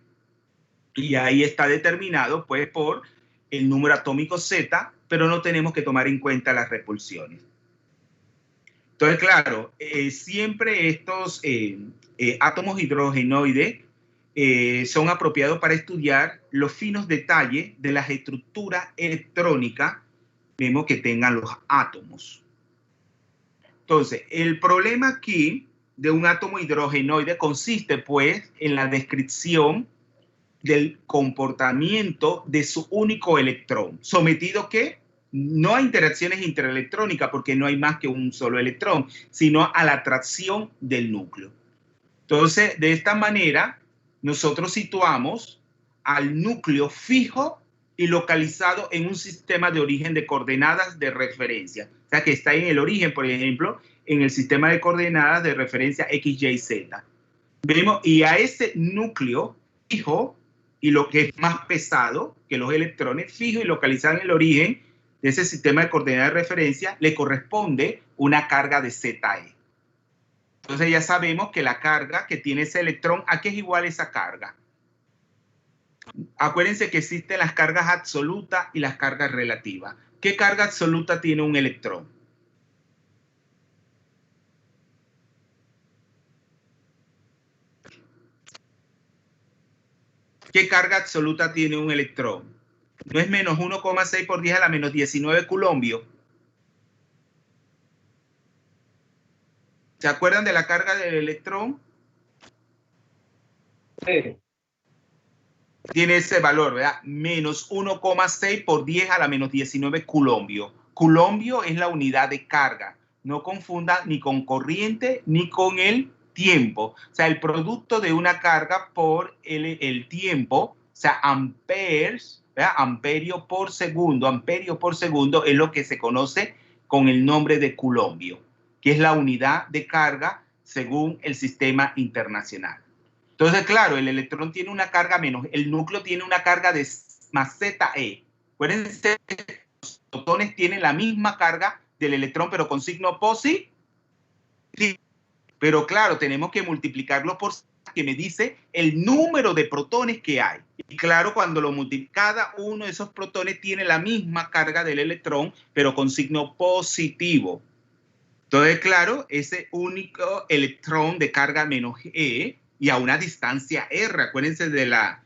y ahí está determinado pues por el número atómico Z, pero no tenemos que tomar en cuenta las repulsiones. Entonces, claro, siempre estos átomos hidrogenoides son apropiados para estudiar los finos detalles de las estructuras electrónicas vemos que tengan los átomos. Entonces, el problema aquí de un átomo hidrogenoide consiste pues en la descripción del comportamiento de su único electrón, sometido ¿qué? no a interacciones interelectrónicas, porque no hay más que un solo electrón, sino a la atracción del núcleo. Entonces, de esta manera, nosotros situamos al núcleo fijo y localizado en un sistema de origen de coordenadas de referencia. O sea, que está en el origen, por ejemplo, en el sistema de coordenadas de referencia X, Y, Z. Vemos, y a ese núcleo fijo, y lo que es más pesado que los electrones, fijo y localizado en el origen de ese sistema de coordenadas de referencia, le corresponde una carga de ZE. Entonces ya sabemos que la carga que tiene ese electrón, ¿a qué es igual esa carga? Acuérdense que existen las cargas absolutas y las cargas relativas. ¿Qué carga absoluta tiene un electrón? ¿Qué carga absoluta tiene un electrón? ¿No es menos 1,6 por 10 a la menos 19 coulombios? ¿Se acuerdan de la carga del electrón? Sí. Tiene ese valor, ¿verdad? Menos 1,6 por 10 a la menos 19 coulombios. Coulombio es la unidad de carga. No confunda ni con corriente ni con el tiempo. O sea, el producto de una carga por el tiempo, o sea, amperes, ¿verdad? Amperio por segundo es lo que se conoce con el nombre de coulombio, que es la unidad de carga según el sistema internacional. Entonces, claro, el electrón tiene una carga menos, el núcleo tiene una carga de más ZE. Acuérdense que los protones tienen la misma carga del electrón, pero con signo positivo. Pero claro, tenemos que multiplicarlo por que me dice el número de protones que hay. Y claro, cuando lo cada uno de esos protones tiene la misma carga del electrón, pero con signo positivo. Entonces, claro, ese único electrón de carga menos E y a una distancia R, acuérdense de la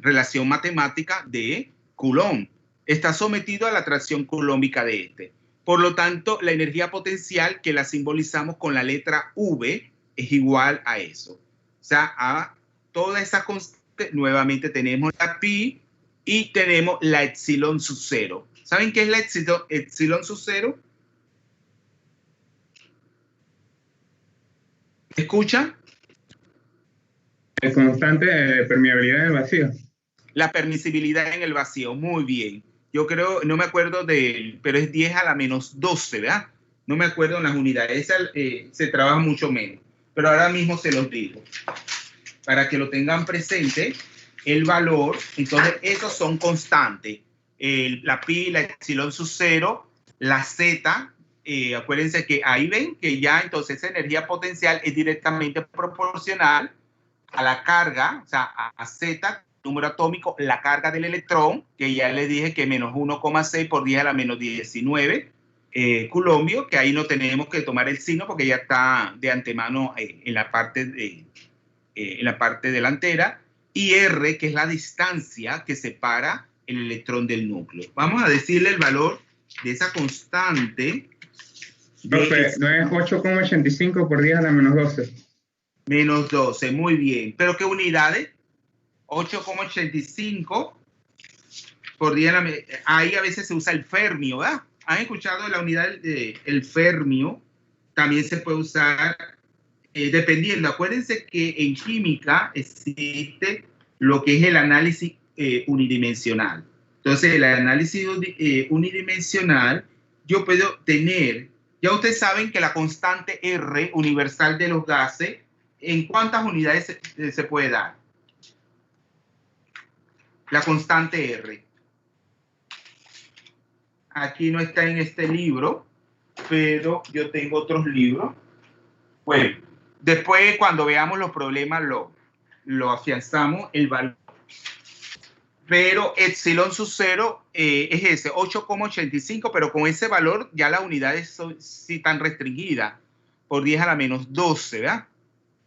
relación matemática de Coulomb, está sometido a la atracción coulombica de este. Por lo tanto, la energía potencial, que la simbolizamos con la letra V, es igual a eso. O sea, a toda esa constante, nuevamente tenemos la pi y tenemos la epsilon sub 0. ¿Saben qué es la epsilon sub 0? ¿Escuchan? El constante de permeabilidad en el vacío. La permisibilidad en el vacío, muy bien. Yo creo, no me acuerdo pero es 10 a la menos 12, ¿verdad? No me acuerdo en las unidades, esa se trabaja mucho menos. Pero ahora mismo se los digo. Para que lo tengan presente, el valor, entonces esos son constantes. La pi, la epsilon sub 0, la z, acuérdense que ahí ven que ya entonces esa energía potencial es directamente proporcional a la carga, o sea, a Z, número atómico, la carga del electrón, que ya les dije que menos 1,6 por 10 a la menos 19 coulombios, que ahí no tenemos que tomar el signo porque ya está de antemano en la parte delantera, y R, que es la distancia que separa el electrón del núcleo. Vamos a decirle el valor de esa constante. Profe, no es 8,85 por 10 a la menos 12. Menos 12, muy bien. ¿Pero qué unidades? 8,85 por 10 a la... Ahí a veces se usa el fermio, ¿verdad? ¿Han escuchado la unidad del fermio? También se puede usar dependiendo. Acuérdense que en química existe lo que es el análisis unidimensional. Entonces, el análisis unidimensional, yo puedo tener... Ya ustedes saben que la constante R universal de los gases, ¿en cuántas unidades se puede dar? La constante R. Aquí no está en este libro, pero yo tengo otros libros. Bueno, después cuando veamos los problemas lo afianzamos el valor. Pero epsilon sub 0 es ese, 8,85, pero con ese valor ya las unidades son sí tan restringidas, por 10 a la menos 12, ¿verdad?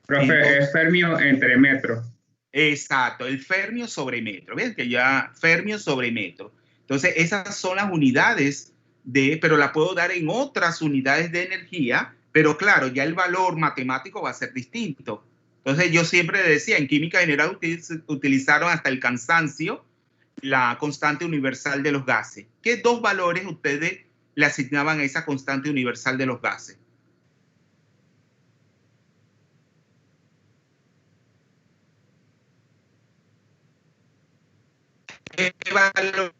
Profe, entonces, es fermio entre metros. Exacto, el fermio sobre metro. ¿Ves? Que ya fermio sobre metro. Entonces, esas son las unidades pero la puedo dar en otras unidades de energía, pero claro, ya el valor matemático va a ser distinto. Entonces, yo siempre decía, en química general utilizaron hasta el cansancio la constante universal de los gases. ¿Qué dos valores ustedes le asignaban a esa constante universal de los gases? ¿Qué valores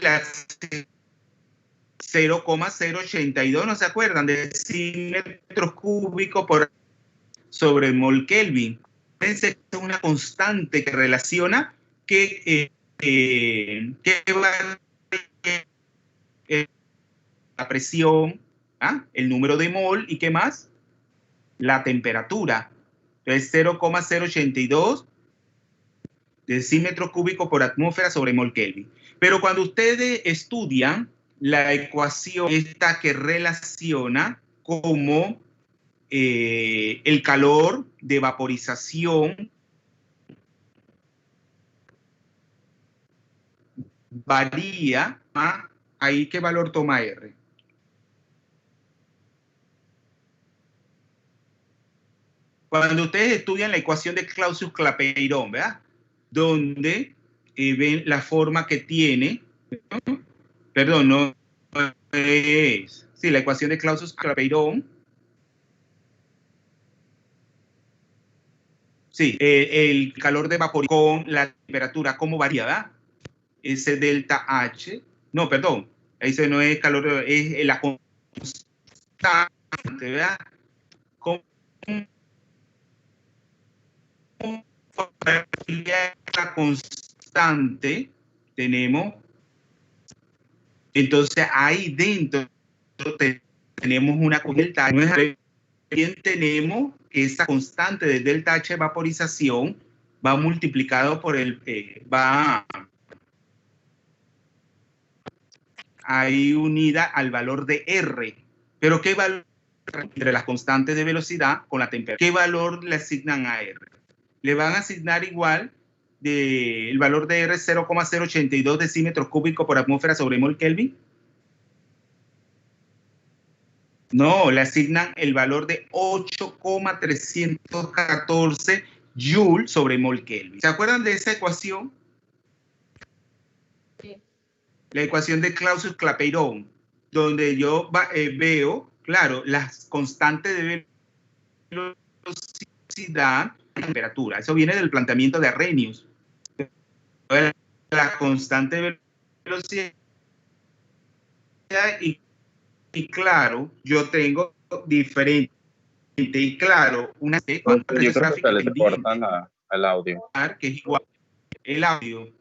le asignaban? 0,082, ¿no se acuerdan? De decímetros cúbicos por sobre mol Kelvin. Fíjense que es una constante que relaciona que va la presión, el número de mol y qué más, la temperatura. Entonces 0,082 decímetros cúbicos por atmósfera sobre mol Kelvin. Pero cuando ustedes estudian la ecuación esta que relaciona como el calor de vaporización varía, ahí qué valor toma R. Cuando ustedes estudian la ecuación de Clausius-Clapeyron, ¿verdad? Donde ven la forma que tiene, perdón, no es, sí, la ecuación de Clausius-Clapeyron, sí, el calor de vapor con la temperatura, ¿cómo varía, verdad? Ese delta H, no, perdón, ese no es calor, es la constante, ¿verdad? ¿Cómo la constante tenemos? Entonces ahí dentro tenemos una delta, también tenemos que esa constante de delta H de vaporización va multiplicado por va ahí unida al valor de R. Pero ¿qué valor entre las constantes de velocidad con la temperatura? ¿Qué valor le asignan a R? Le van a asignar igual el valor de R 0,082 decímetros cúbicos por atmósfera sobre mol Kelvin. No, le asignan el valor de 8,314 Joule sobre mol Kelvin. ¿Se acuerdan de esa ecuación? Sí. La ecuación de Clausius-Clapeyron, donde yo veo, claro, las constantes de velocidad y temperatura. Eso viene del planteamiento de Arrhenius. La constante de velocidad y claro, yo tengo diferente y claro, una yo creo que se le corta el audio. Que es igual el audio.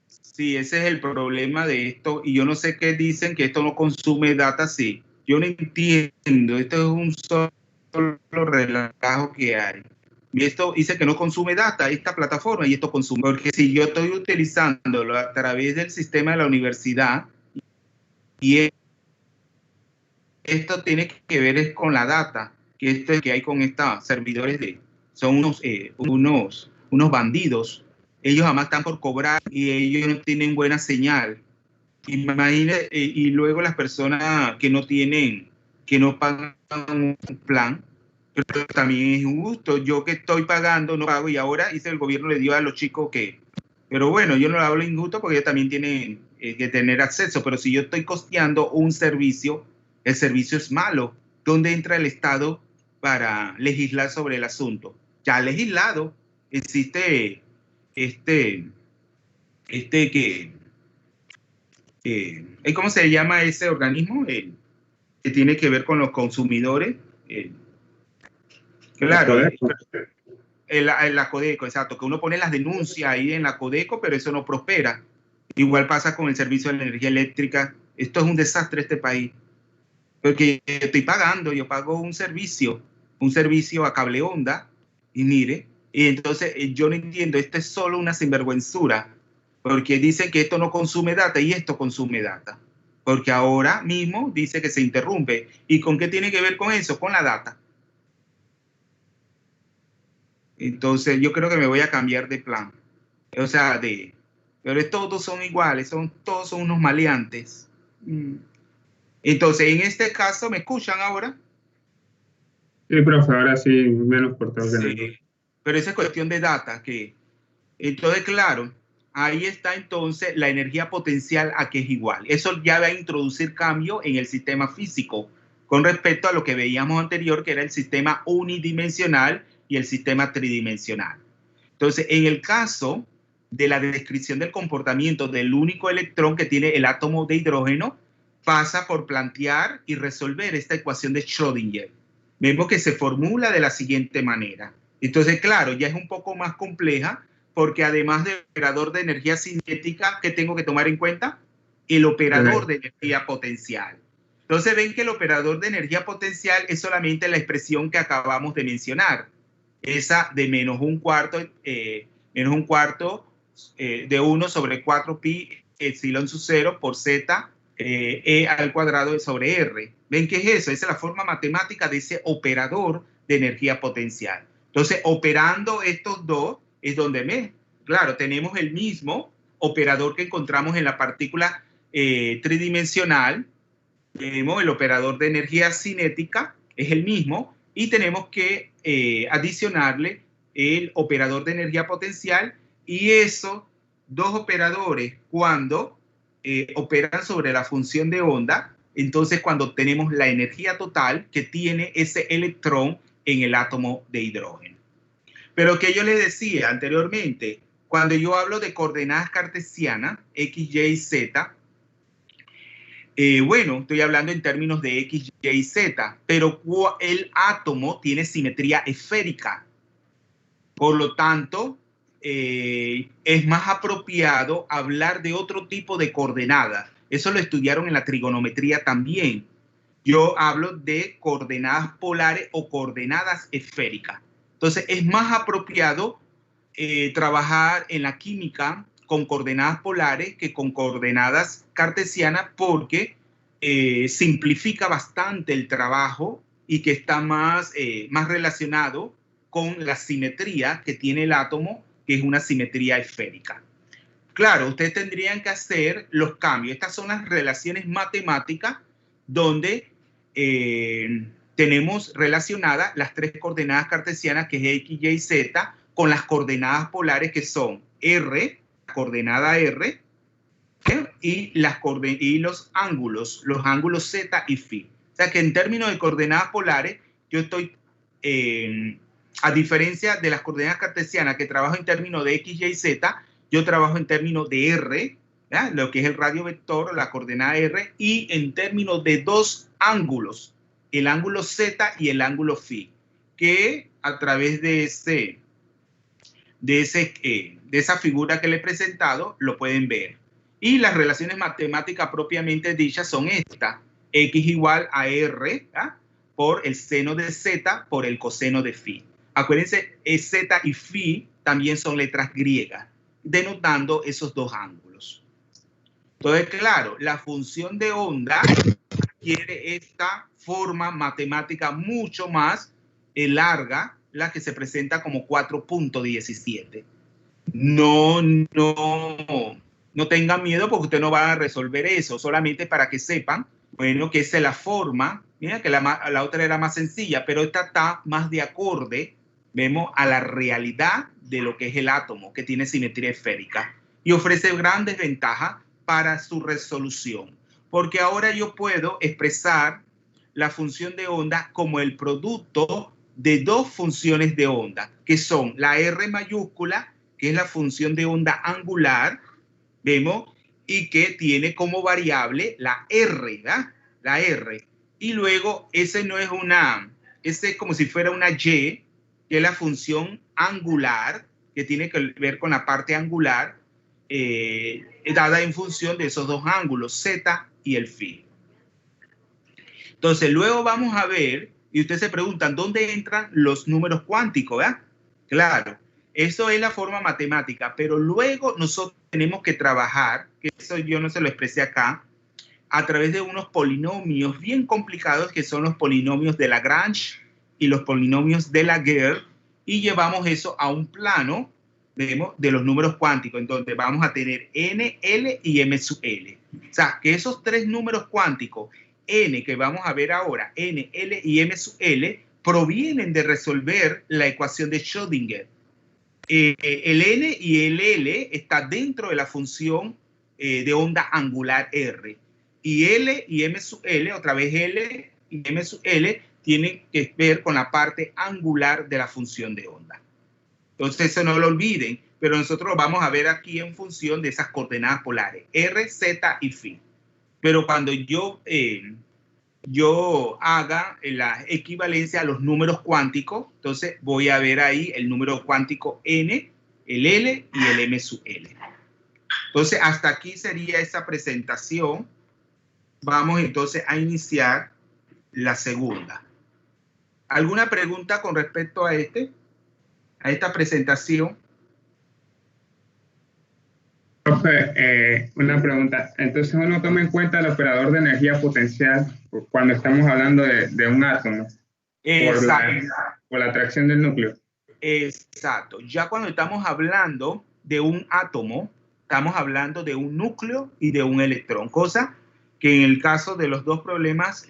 Sí, ese es el problema de esto. Y yo no sé qué dicen que esto no consume data. Sí, yo no entiendo. Esto es un solo relajo que hay. Y esto dice que no consume data, esta plataforma, y esto consume. Porque si yo estoy utilizándolo a través del sistema de la universidad, y esto tiene que ver es con la data, que esto es que hay con estos servidores son unos bandidos. Ellos jamás están por cobrar y ellos no tienen buena señal. Imagínate, y luego las personas que no tienen, que no pagan un plan, pero también es injusto. Yo que estoy pagando, no pago, y ahora dice el gobierno le dio a los chicos que, pero bueno, yo no lo hablo injusto porque ellos también tienen que tener acceso, pero si yo estoy costeando un servicio, el servicio es malo. ¿Dónde entra el Estado para legislar sobre el asunto? Ya legislado, existe ¿cómo se llama ese organismo? Que tiene que ver con los consumidores. Claro, la Codeco, exacto, que uno pone las denuncias ahí en la Codeco, pero eso no prospera. Igual pasa con el servicio de la energía eléctrica. Esto es un desastre este país. Porque estoy pagando, yo pago un servicio a cable onda, y mire, y entonces yo no entiendo, esto es solo una sinvergüenzura, porque dicen que esto no consume data y esto consume data, porque ahora mismo dice que se interrumpe. ¿Y con qué tiene que ver con eso? Con la data. Entonces yo creo que me voy a cambiar de plan. O sea, pero todos son iguales, todos son unos maleantes. Entonces, en este caso, ¿me escuchan ahora? Sí, profe, ahora sí, menos cortado que sí, pero esa es cuestión de data. Entonces, claro, ahí está entonces la energía potencial a que es igual. Eso ya va a introducir cambio en el sistema físico con respecto a lo que veíamos anterior, que era el sistema unidimensional y el sistema tridimensional. Entonces, en el caso de la descripción del comportamiento del único electrón que tiene el átomo de hidrógeno, pasa por plantear y resolver esta ecuación de Schrödinger. Vemos que se formula de la siguiente manera. Entonces, claro, ya es un poco más compleja, porque además del operador de energía cinética, ¿qué tengo que tomar en cuenta? El operador de energía potencial. Entonces ven que el operador de energía potencial es solamente la expresión que acabamos de mencionar, esa de menos un cuarto de 1 sobre 4 pi epsilon sub 0 por z e al cuadrado sobre r. ¿Ven qué es eso? Esa es la forma matemática de ese operador de energía potencial. Entonces, operando estos dos es donde claro, tenemos el mismo operador que encontramos en la partícula tridimensional. Tenemos el operador de energía cinética, es el mismo, y tenemos que adicionarle el operador de energía potencial, y esos dos operadores, cuando operan sobre la función de onda, entonces cuando tenemos la energía total que tiene ese electrón en el átomo de hidrógeno. Pero que yo les decía anteriormente, cuando yo hablo de coordenadas cartesianas, x, y, z, bueno, estoy hablando en términos de x, y, z, pero el átomo tiene simetría esférica. Por lo tanto, es más apropiado hablar de otro tipo de coordenadas. Eso lo estudiaron en la trigonometría también. Yo hablo de coordenadas polares o coordenadas esféricas. Entonces, es más apropiado trabajar en la química con coordenadas polares que con coordenadas cartesianas, porque simplifica bastante el trabajo y que está más relacionado con la simetría que tiene el átomo, que es una simetría esférica. Claro, ustedes tendrían que hacer los cambios. Estas son las relaciones matemáticas donde tenemos relacionadas las tres coordenadas cartesianas, que es x, y, z, con las coordenadas polares, que son r, coordenada r, y los ángulos z y phi. O sea que en términos de coordenadas polares, yo estoy, a diferencia de las coordenadas cartesianas que trabajo en términos de x, y, z, yo trabajo en términos de r, ¿ya? Lo que es el radio vector, la coordenada r, y en términos de dos ángulos, el ángulo z y el ángulo phi, que a través de esa figura que le he presentado lo pueden ver. Y las relaciones matemáticas propiamente dichas son estas: x igual a r, ¿ya? Por el seno de z por el coseno de phi. Acuérdense, z y phi también son letras griegas, denotando esos dos ángulos. Entonces, claro, la función de onda adquiere esta forma matemática mucho más larga, la que se presenta como 4.17. No tengan miedo, porque ustedes no van a resolver eso, solamente para que sepan, bueno, que esa es la forma. Mira que la otra era más sencilla, pero esta está más de acorde, vemos, a la realidad de lo que es el átomo, que tiene simetría esférica, y ofrece grandes ventajas para su resolución, porque ahora yo puedo expresar la función de onda como el producto de dos funciones de onda, que son la R mayúscula, que es la función de onda angular, vemos, y que tiene como variable la R, ¿verdad? La R. Y luego ese es como si fuera una Y, que es la función angular, que tiene que ver con la parte angular, dada en función de esos dos ángulos, Z y el phi. Entonces, luego vamos a ver, y ustedes se preguntan, ¿dónde entran los números cuánticos? ¿Verdad? Claro, eso es la forma matemática, pero luego nosotros tenemos que trabajar, que eso yo no se lo expresé acá, a través de unos polinomios bien complicados, que son los polinomios de Lagrange y los polinomios de Laguerre, y llevamos eso a un plano, vemos, de los números cuánticos, en donde vamos a tener n, l y m sub l. O sea, que esos tres números cuánticos, n, que vamos a ver ahora, n, l y m sub l, provienen de resolver la ecuación de Schrödinger. El N y el L está dentro de la función de onda angular R. Y L y M sub L, otra vez L y M sub L, tienen que ver con la parte angular de la función de onda. Entonces, eso no lo olviden, pero nosotros lo vamos a ver aquí en función de esas coordenadas polares, R, Z y phi. Pero cuando yo haga la equivalencia a los números cuánticos, entonces voy a ver ahí el número cuántico N, el L y el M sub L. Entonces, hasta aquí sería esa presentación. Vamos entonces a iniciar la segunda. ¿Alguna pregunta con respecto a esta presentación? Profe, una pregunta. Entonces uno toma en cuenta el operador de energía potencial cuando estamos hablando de un átomo por la atracción del núcleo. Exacto. Ya cuando estamos hablando de un átomo, estamos hablando de un núcleo y de un electrón, cosa que en el caso de los dos problemas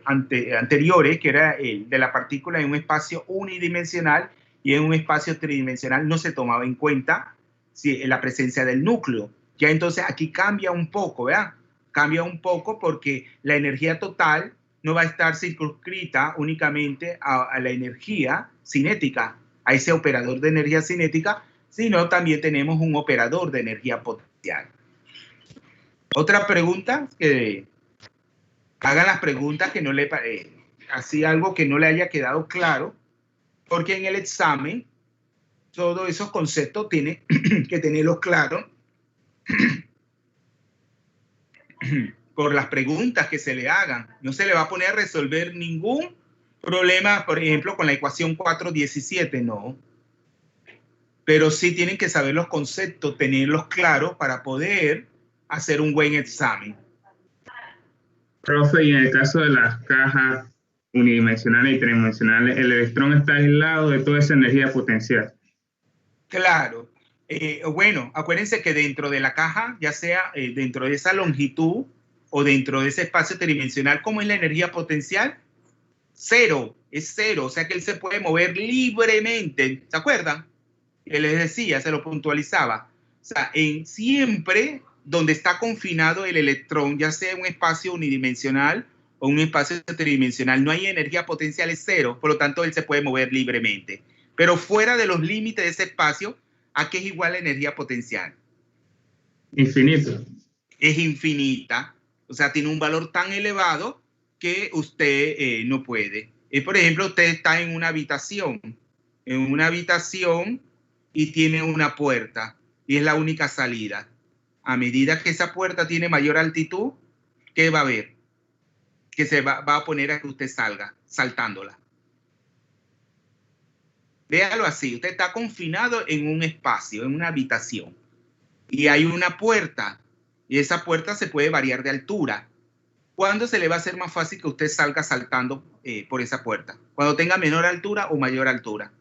anteriores, que era el de la partícula en un espacio unidimensional y en un espacio tridimensional, no se tomaba en cuenta la presencia del núcleo. Ya entonces aquí cambia un poco, ¿verdad? Cambia un poco porque la energía total no va a estar circunscrita únicamente a la energía cinética, a ese operador de energía cinética, sino también tenemos un operador de energía potencial. Otra pregunta, que hagan las preguntas que no le así algo que no le haya quedado claro, porque en el examen todos esos conceptos tienen que tenerlos claros por las preguntas que se le hagan. No se le va a poner a resolver ningún problema, por ejemplo, con la ecuación 417, no. Pero sí tienen que saber los conceptos, tenerlos claros para poder hacer un buen examen. Profe, y en el caso de las cajas unidimensionales y tridimensionales, el electrón está aislado de toda esa energía potencial. Claro. Bueno, acuérdense que dentro de la caja, ya sea dentro de esa longitud o dentro de ese espacio tridimensional, ¿cómo es la energía potencial? Cero, es cero. O sea que él se puede mover libremente. ¿Se acuerdan? Que les decía, se lo puntualizaba. O sea, siempre donde está confinado el electrón, ya sea un espacio unidimensional o un espacio tridimensional, no hay energía potencial, es cero. Por lo tanto, él se puede mover libremente. Pero fuera de los límites de ese espacio, ¿a qué es igual la energía potencial? Infinito. Es infinita. O sea, tiene un valor tan elevado que usted no puede. Por ejemplo, usted está en una habitación y tiene una puerta y es la única salida. A medida que esa puerta tiene mayor altitud, ¿qué va a haber? Que se va a poner a que usted salga saltándola. Véalo así, usted está confinado en un espacio, en una habitación, y hay una puerta, y esa puerta se puede variar de altura. ¿Cuándo se le va a hacer más fácil que usted salga saltando por esa puerta? ¿Cuando tenga menor altura o mayor altura?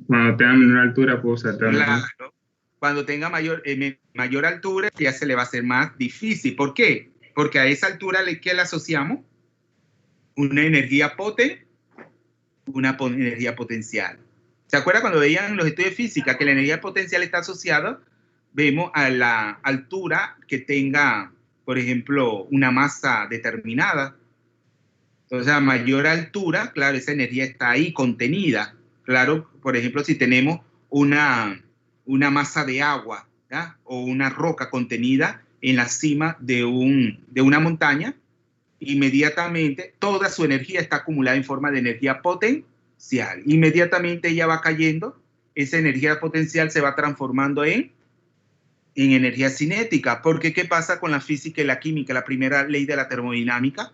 Cuando tenga menor altura puedo saltar. Claro. Cuando tenga mayor altura ya se le va a hacer más difícil. ¿Por qué? Porque a esa altura, ¿qué le asociamos? Una energía potente, una energía potencial. ¿Se acuerdan cuando veían los estudios de física que la energía potencial está asociada? Vemos a la altura que tenga, por ejemplo, una masa determinada. Entonces, a mayor altura, claro, esa energía está ahí contenida. Claro, por ejemplo, si tenemos una masa de agua, ¿ya? O una roca contenida en la cima de una montaña, inmediatamente toda su energía está acumulada en forma de energía potencial. Inmediatamente ella va cayendo, esa energía potencial se va transformando en energía cinética. Porque ¿qué pasa con la física y la química? La primera ley de la termodinámica,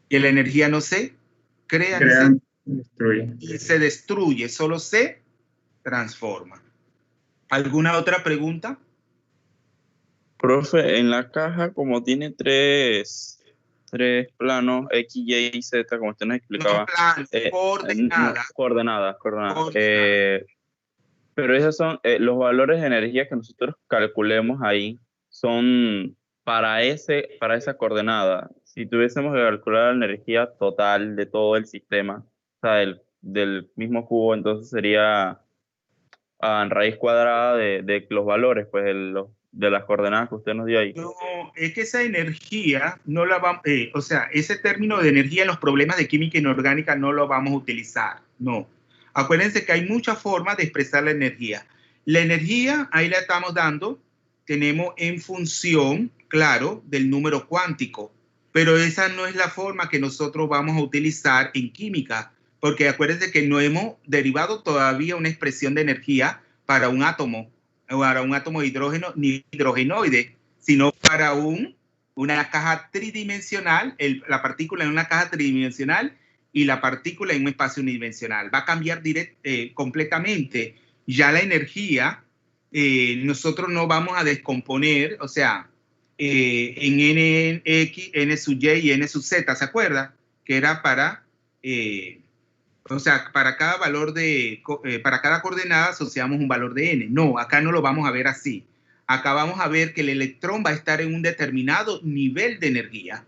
que la energía no se crea y se destruye, solo se transforma. ¿Alguna otra pregunta? Profe, en la caja, como tiene tres planos, X, Y y Z, como usted nos explicaba. No planos, coordenadas. Coordenadas. Pero esos son los valores de energía que nosotros calculemos ahí, son para esa coordenada. Si tuviésemos que calcular la energía total de todo el sistema, o sea, del mismo cubo, entonces sería raíz cuadrada de los valores, pues de las coordenadas que usted nos dio ahí. No, es que esa energía no la vamos, o sea, ese término de energía en los problemas de química inorgánica no lo vamos a utilizar, no. Acuérdense que hay muchas formas de expresar la energía. La energía, ahí la estamos dando, tenemos en función, claro, del número cuántico, pero esa no es la forma que nosotros vamos a utilizar en química, porque acuérdense que no hemos derivado todavía una expresión de energía para un átomo de hidrógeno ni hidrogenoide, sino para una caja tridimensional, la partícula en una caja tridimensional y la partícula en un espacio unidimensional. Va a cambiar completamente. Ya la energía, nosotros no vamos a descomponer, o sea, en Nx, N sub y y N sub z, ¿se acuerda? Que era para... o sea, para cada valor para cada coordenada asociamos un valor de n. No, acá no lo vamos a ver así. Acá vamos a ver que el electrón va a estar en un determinado nivel de energía,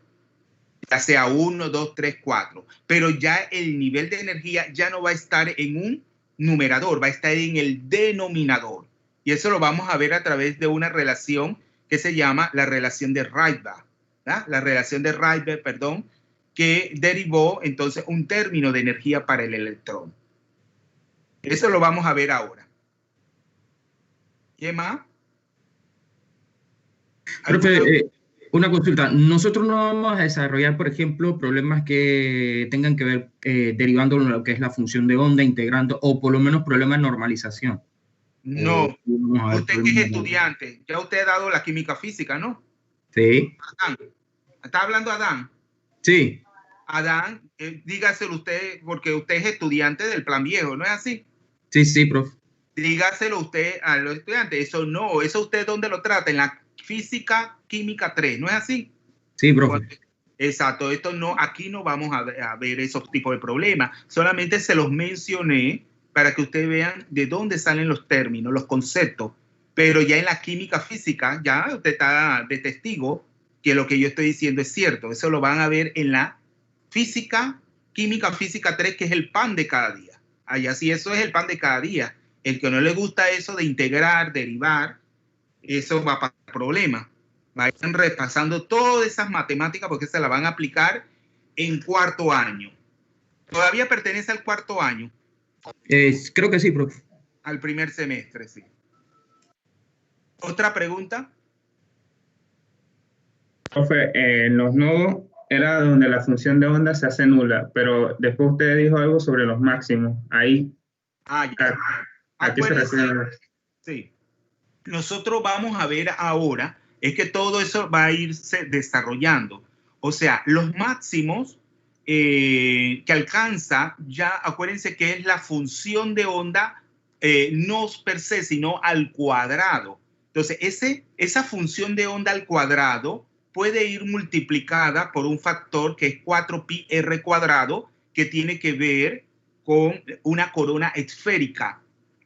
ya sea 1, 2, 3, 4. Pero ya el nivel de energía ya no va a estar en un numerador, va a estar en el denominador. Y eso lo vamos a ver a través de una relación que se llama la relación de Rydberg. La relación de Rydberg, perdón, que derivó entonces un término de energía para el electrón. Eso lo vamos a ver ahora. ¿Qué más? Profe, una consulta. Nosotros no vamos a desarrollar, por ejemplo, problemas que tengan que ver derivando lo que es la función de onda, integrando, o por lo menos problemas de normalización. No. Usted que es estudiante, ya usted ha dado la química física, ¿no? Sí. Adán. ¿Está hablando Adán? Sí. Adán, dígaselo usted, porque usted es estudiante del plan viejo, ¿no es así? Sí, sí, profe. Dígaselo usted a los estudiantes. Eso no, eso usted ¿dónde lo trata? En la física química 3, ¿no es así? Sí, profe. Exacto, esto no, aquí no vamos a ver esos tipos de problemas. Solamente se los mencioné para que ustedes vean de dónde salen los términos, los conceptos. Pero ya en la química física, ya usted está de testigo que lo que yo estoy diciendo es cierto. Eso lo van a ver en la química física 3, que es el pan de cada día. Allá sí, eso es el pan de cada día. El que no le gusta eso de integrar, derivar, eso va para problemas. Vayan repasando todas esas matemáticas porque se las van a aplicar en cuarto año. ¿Todavía pertenece al cuarto año? Creo que sí, profe. Al primer semestre, sí. ¿Otra pregunta? Profe, en los nodos era donde la función de onda se hace nula, pero después usted dijo algo sobre los máximos. Ahí. Ya. ¿A qué se refiere? Sí. Nosotros vamos a ver ahora es que todo eso va a irse desarrollando. O sea, los máximos que alcanza, ya acuérdense que es la función de onda no per se, sino al cuadrado. Entonces, esa función de onda al cuadrado puede ir multiplicada por un factor que es 4πr cuadrado, que tiene que ver con una corona esférica.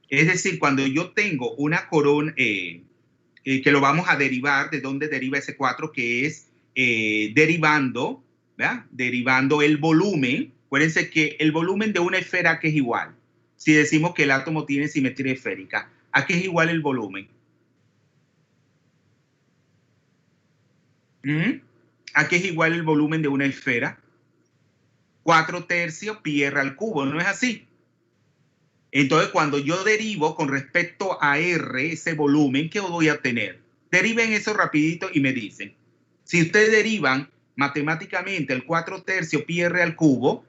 Es decir, cuando yo tengo una corona, que lo vamos a derivar, ¿de dónde deriva ese 4? Que es derivando, ¿verdad? Derivando el volumen. Acuérdense que el volumen de una esfera, ¿qué es igual? Si decimos que el átomo tiene simetría esférica, ¿a qué es igual el volumen? ¿A qué es igual el volumen de una esfera? 4/3 πr al cubo, ¿no es así? Entonces, cuando yo derivo con respecto a R, ese volumen, ¿qué voy a obtener? Deriven eso rapidito y me dicen. Si ustedes derivan matemáticamente el 4/3 πr al cubo,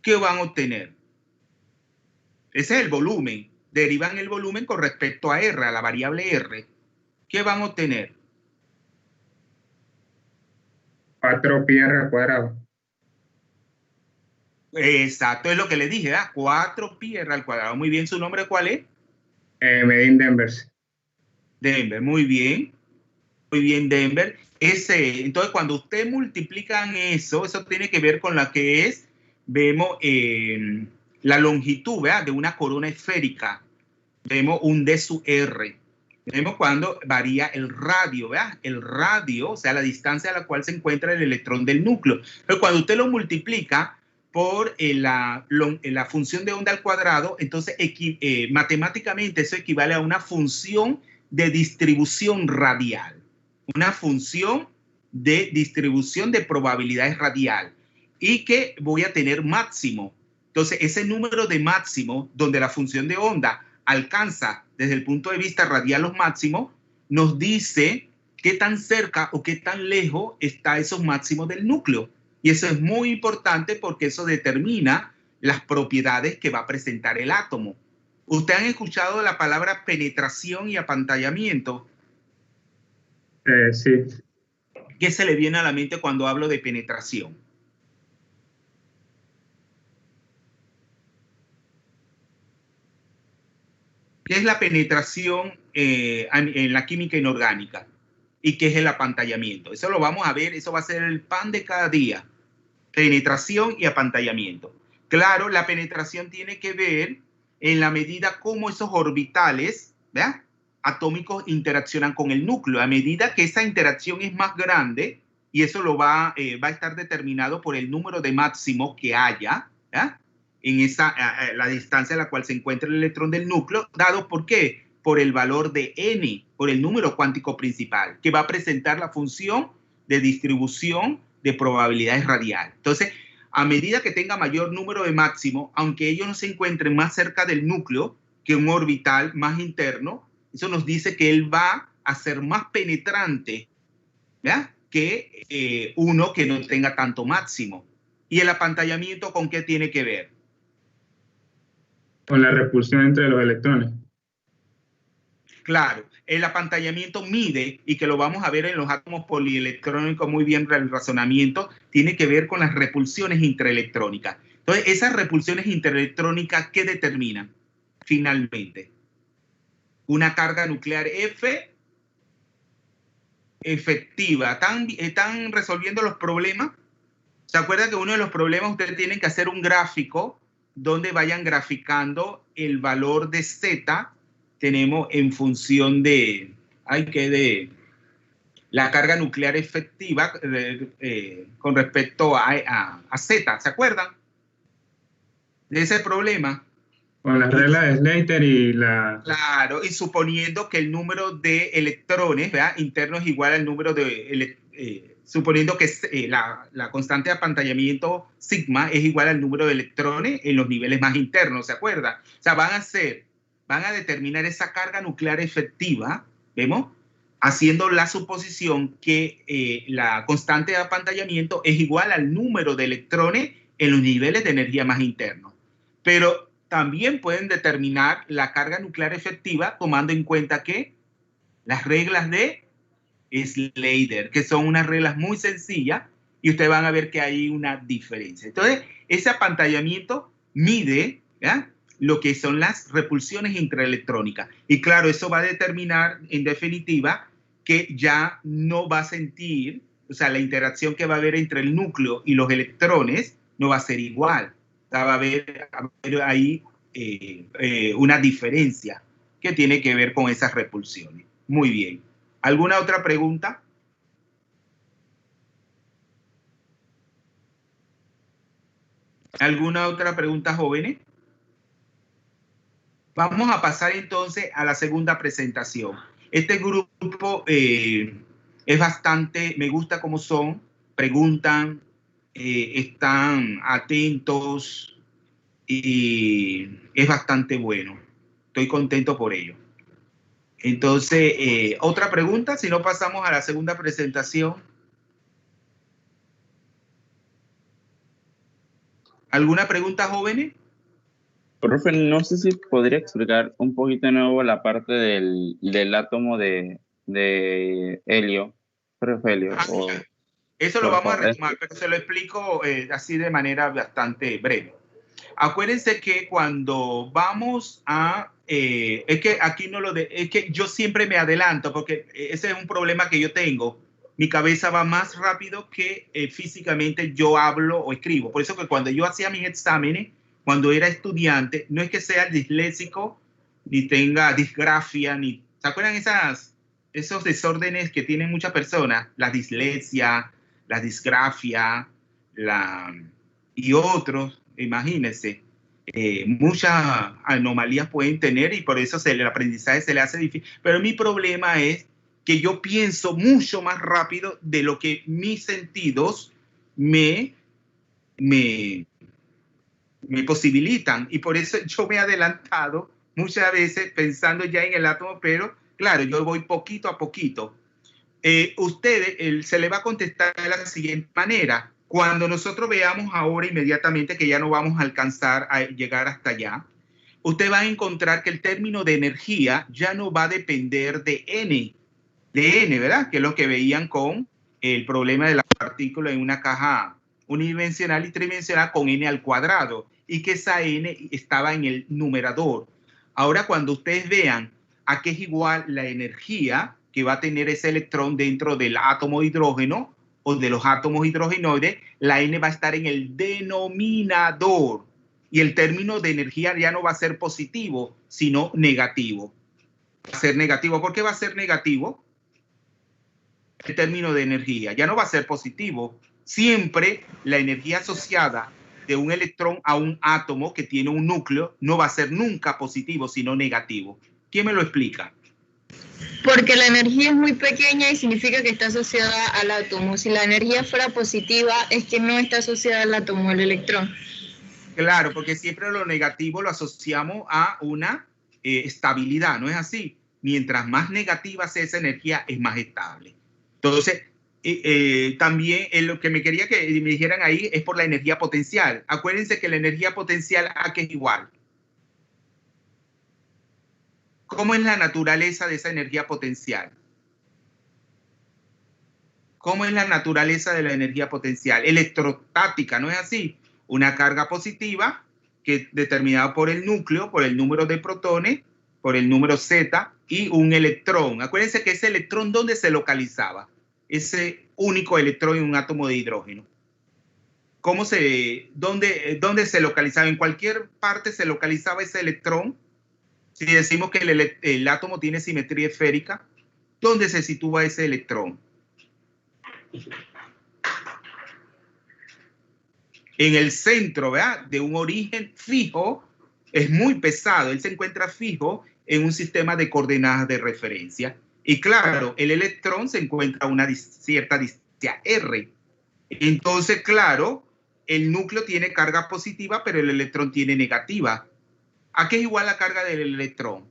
¿qué van a obtener? Ese es el volumen. Derivan el volumen con respecto a R, a la variable R. ¿Qué van a obtener? 4πr al cuadrado. Exacto, es lo que le dije, ¿verdad? 4πr al cuadrado. Muy bien, ¿su nombre cuál es? Medin Denvers. Denver, muy bien. Muy bien, Denver. Entonces, cuando ustedes multiplican eso tiene que ver con la que es, vemos la longitud, ¿verdad? De una corona esférica. Vemos un d sub r. Vemos cuando varía el radio, ¿verdad? El radio, o sea, la distancia a la cual se encuentra el electrón del núcleo. Pero cuando usted lo multiplica por la función de onda al cuadrado, entonces matemáticamente eso equivale a una función de distribución radial. Una función de distribución de probabilidades radial. Y que voy a tener máximo. Entonces, ese número de máximo, donde la función de onda alcanza desde el punto de vista radial los máximos, nos dice qué tan cerca o qué tan lejos está esos máximos del núcleo. Y eso es muy importante porque eso determina las propiedades que va a presentar el átomo. ¿Ustedes han escuchado la palabra penetración y apantallamiento? Sí. ¿Qué se le viene a la mente cuando hablo de penetración? ¿Qué es la penetración en la química inorgánica? ¿Y qué es el apantallamiento? Eso lo vamos a ver, eso va a ser el pan de cada día. Penetración y apantallamiento. Claro, la penetración tiene que ver en la medida como esos orbitales, ¿verdad?, atómicos interaccionan con el núcleo. A medida que esa interacción es más grande, y eso lo va a estar determinado por el número de máximos que haya, ¿verdad?, en la distancia a la cual se encuentra el electrón del núcleo, dado por qué, por el valor de n, por el número cuántico principal, que va a presentar la función de distribución de probabilidades radial. Entonces, a medida que tenga mayor número de máximo, aunque ellos no se encuentren más cerca del núcleo que un orbital más interno, eso nos dice que él va a ser más penetrante, ¿verdad?, que uno que no tenga tanto máximo. ¿Y el apantallamiento con qué tiene que ver? Con la repulsión entre los electrones. Claro, el apantallamiento mide, y que lo vamos a ver en los átomos polielectrónicos muy bien, el razonamiento tiene que ver con las repulsiones interelectrónicas. Entonces, esas repulsiones interelectrónicas, ¿qué determinan finalmente? Una carga nuclear F efectiva. ¿Están resolviendo los problemas? ¿Se acuerdan que uno de los problemas ustedes tienen que hacer un gráfico donde vayan graficando el valor de Z? Tenemos en función de la carga nuclear efectiva con respecto a Z. ¿Se acuerdan de ese problema? Con las reglas de Slater y la... Claro, y suponiendo que el número de electrones, ¿verdad?, internos es igual al número de... suponiendo que la constante de apantallamiento sigma es igual al número de electrones en los niveles más internos, ¿se acuerdan? O sea, van a determinar esa carga nuclear efectiva, ¿vemos?, haciendo la suposición que la constante de apantallamiento es igual al número de electrones en los niveles de energía más internos. Pero también pueden determinar la carga nuclear efectiva tomando en cuenta que las reglas de Slater, que son unas reglas muy sencillas, y ustedes van a ver que hay una diferencia. Entonces, ese apantallamiento mide, ¿ya?, lo que son las repulsiones intraelectrónicas. Y claro, eso va a determinar, en definitiva, que ya no va a sentir, o sea, la interacción que va a haber entre el núcleo y los electrones no va a ser igual. O sea, va a haber ahí una diferencia que tiene que ver con esas repulsiones. Muy bien. ¿Alguna otra pregunta? ¿Alguna otra pregunta, jóvenes? Vamos a pasar entonces a la segunda presentación. Este grupo es bastante, me gusta cómo son, preguntan, están atentos y es bastante bueno. Estoy contento por ello. Entonces, otra pregunta, si no pasamos a la segunda presentación. ¿Alguna pregunta, jóvenes? Profe, no sé si podría explicar un poquito de nuevo la parte del átomo de helio, profe helio. Eso lo vamos a retomar, pero se lo explico así de manera bastante breve. Acuérdense que cuando vamos a... es que aquí no es que yo siempre me adelanto, porque ese es un problema que yo tengo. Mi cabeza va más rápido que físicamente yo hablo o escribo. Por eso que cuando yo hacía mis exámenes, cuando era estudiante, no es que sea disléxico, ni tenga disgrafia, ni... ¿Se acuerdan esos desórdenes que tienen muchas personas? La dislexia, la disgrafia, y otros, imagínense, muchas anomalías pueden tener y por eso el aprendizaje se le hace difícil. Pero mi problema es que yo pienso mucho más rápido de lo que mis sentidos me posibilitan, y por eso yo me he adelantado muchas veces pensando ya en el átomo, pero claro, yo voy poquito a poquito. Ustedes, se le va a contestar de la siguiente manera. Cuando nosotros veamos ahora inmediatamente que ya no vamos a alcanzar a llegar hasta allá, usted va a encontrar que el término de energía ya no va a depender de N, ¿verdad? Que es lo que veían con el problema de la partícula en una caja unidimensional y tridimensional con N al cuadrado, y que esa N estaba en el numerador. Ahora, cuando ustedes vean a qué es igual la energía que va a tener ese electrón dentro del átomo de hidrógeno o de los átomos hidrogenoides, la N va a estar en el denominador, y el término de energía ya no va a ser positivo, sino negativo. Va a ser negativo. ¿Por qué va a ser negativo? El término de energía ya no va a ser positivo. Siempre la energía asociada de un electrón a un átomo que tiene un núcleo no va a ser nunca positivo, sino negativo. ¿Quién me lo explica? Porque la energía es muy pequeña y significa que está asociada al átomo. Si la energía fuera positiva, es que no está asociada al átomo, al electrón. Claro, porque siempre lo negativo lo asociamos a una estabilidad, ¿no es así? Mientras más negativa sea esa energía, es más estable. Entonces, también lo que me quería que me dijeran ahí es por la energía potencial. Acuérdense que la energía potencial ¿a qué es igual? ¿Cómo es la naturaleza de esa energía potencial? ¿Cómo es la naturaleza de la energía potencial? Electrostática, ¿no es así? Una carga positiva que es determinada por el núcleo, por el número de protones, por el número Z, y un electrón. Acuérdense que ese electrón, ¿dónde se localizaba? Ese único electrón en un átomo de hidrógeno. ¿Dónde se localizaba? En cualquier parte se localizaba ese electrón. Si decimos que el átomo tiene simetría esférica, ¿dónde se sitúa ese electrón? En el centro, ¿verdad? De un origen fijo, es muy pesado, él se encuentra fijo en un sistema de coordenadas de referencia. Y claro, el electrón se encuentra a una cierta distancia R. Entonces, claro, el núcleo tiene carga positiva, pero el electrón tiene negativa. ¿A qué es igual la carga del electrón?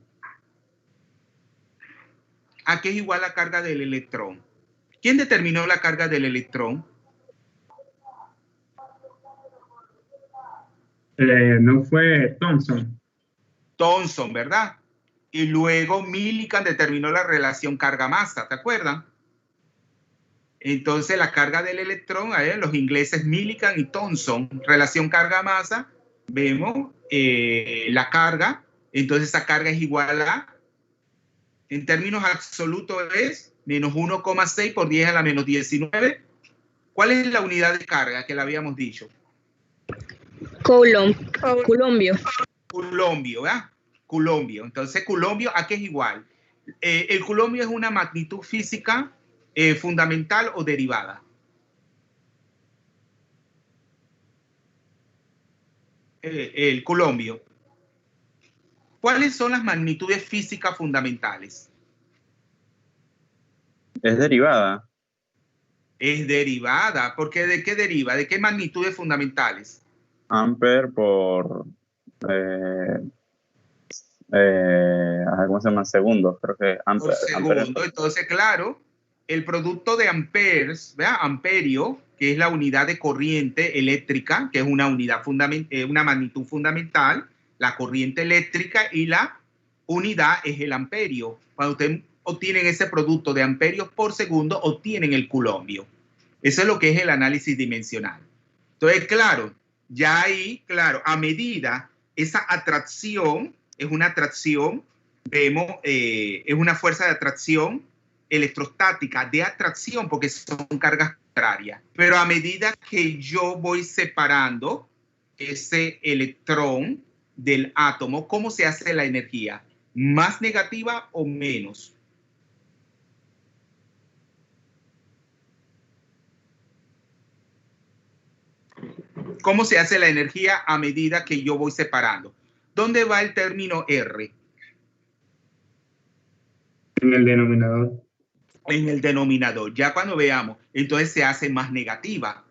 ¿A qué es igual la carga del electrón? ¿Quién determinó la carga del electrón? No fue Thomson. Thomson, ¿verdad? Y luego Millikan determinó la relación carga-masa, ¿te acuerdan? Entonces la carga del electrón, los ingleses Millikan y Thomson, relación carga-masa, vemos la carga, entonces esa carga es igual a, en términos absolutos es menos 1,6 por 10 a la menos 19. ¿Cuál es la unidad de carga que le habíamos dicho? Coulombio. Coulombio, ¿verdad? Coulombio. Entonces, coulombio, ¿a qué es igual? El coulombio es una magnitud física fundamental o derivada. El coulombio. ¿Cuáles son las magnitudes físicas fundamentales? Es derivada. Es derivada. ¿Por qué? ¿De qué deriva? ¿De qué magnitudes fundamentales? Ampere por... ¿cómo se llama? Segundos, creo que Por segundo. Entonces, claro, el producto de amperes, ¿verdad? Amperio, que es la unidad de corriente eléctrica, que es una unidad una magnitud fundamental, la corriente eléctrica, y la unidad es el amperio. Cuando ustedes obtienen ese producto de amperios por segundo, obtienen el coulombio. Eso es lo que es el análisis dimensional. Entonces, claro, ya ahí, claro, a medida esa atracción, es una atracción, vemos, es una fuerza de atracción electrostática, de atracción, porque son cargas contrarias. Pero a medida que yo voy separando ese electrón del átomo, ¿cómo se hace la energía? ¿Más negativa o menos? ¿Cómo se hace la energía a medida que yo voy separando? ¿Dónde va el término R? En el denominador. En el denominador. Ya cuando veamos, entonces se hace más negativa.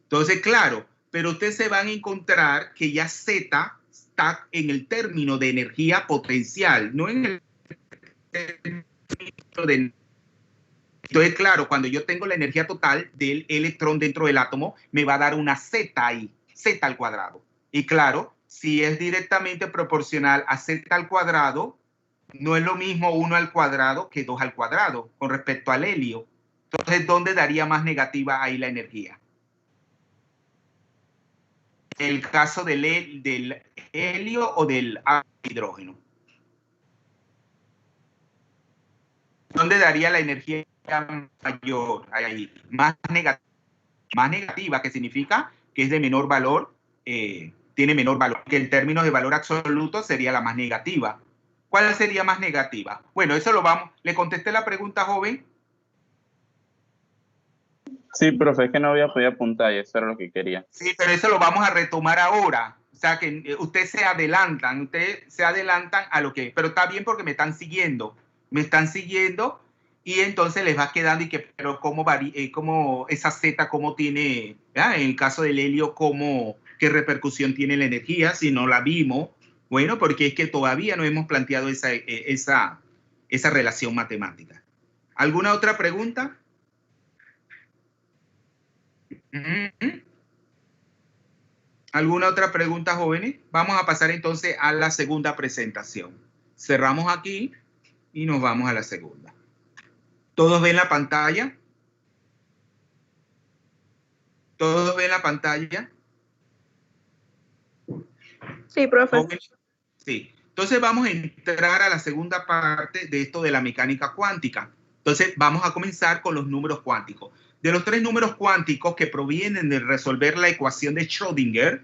Entonces, claro, pero ustedes se van a encontrar que ya Z está en el término de energía potencial, no en el término de... Entonces, claro, cuando yo tengo la energía total del electrón dentro del átomo, me va a dar una Z ahí, Z al cuadrado. Y claro, si es directamente proporcional a Z al cuadrado, no es lo mismo 1 al cuadrado que 2 al cuadrado con respecto al helio. Entonces, ¿dónde daría más negativa ahí la energía? ¿El caso del helio o del hidrógeno? ¿Dónde daría la energía mayor? Ahí. Más negativa, que significa que es de menor valor, tiene menor valor, que en términos de valor absoluto sería la más negativa. ¿Cuál sería más negativa? Bueno, eso lo vamos. ¿Le contesté la pregunta, joven? Sí, profe, es que no había podido apuntar y eso era lo que quería. Sí, pero eso lo vamos a retomar ahora. O sea, que ustedes se adelantan a lo que... Pero está bien porque me están siguiendo y entonces les va quedando y que, pero cómo esa Z, cómo tiene, ¿ya? En el caso del helio, qué repercusión tiene la energía, si no la vimos. Bueno, porque es que todavía no hemos planteado esa relación matemática. ¿Alguna otra pregunta? ¿Alguna otra pregunta, jóvenes? Vamos a pasar entonces a la segunda presentación. Cerramos aquí y nos vamos a la segunda. ¿Todos ven la pantalla? ¿Todos ven la pantalla? Sí, profe. ¿Jóvenes? Sí. Entonces vamos a entrar a la segunda parte de esto de la mecánica cuántica. Entonces vamos a comenzar con los números cuánticos. De los 3 números cuánticos que provienen de resolver la ecuación de Schrödinger,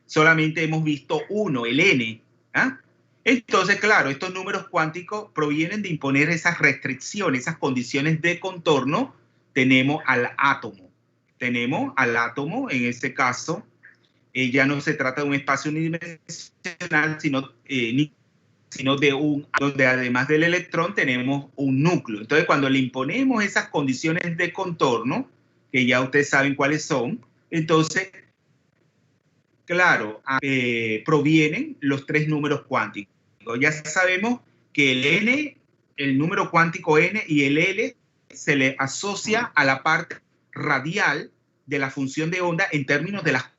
solamente hemos visto uno, el n. ¿Ah? Entonces, claro, estos números cuánticos provienen de imponer esas restricciones, esas condiciones de contorno. Tenemos al átomo. Tenemos al átomo, en este caso, ya no se trata de un espacio unidimensional, sino de donde además del electrón tenemos un núcleo. Entonces, cuando le imponemos esas condiciones de contorno, que ya ustedes saben cuáles son, entonces, claro, provienen los 3 números cuánticos. Ya sabemos que el n, el número cuántico n y el L se le asocia a la parte radial de la función de onda en términos de las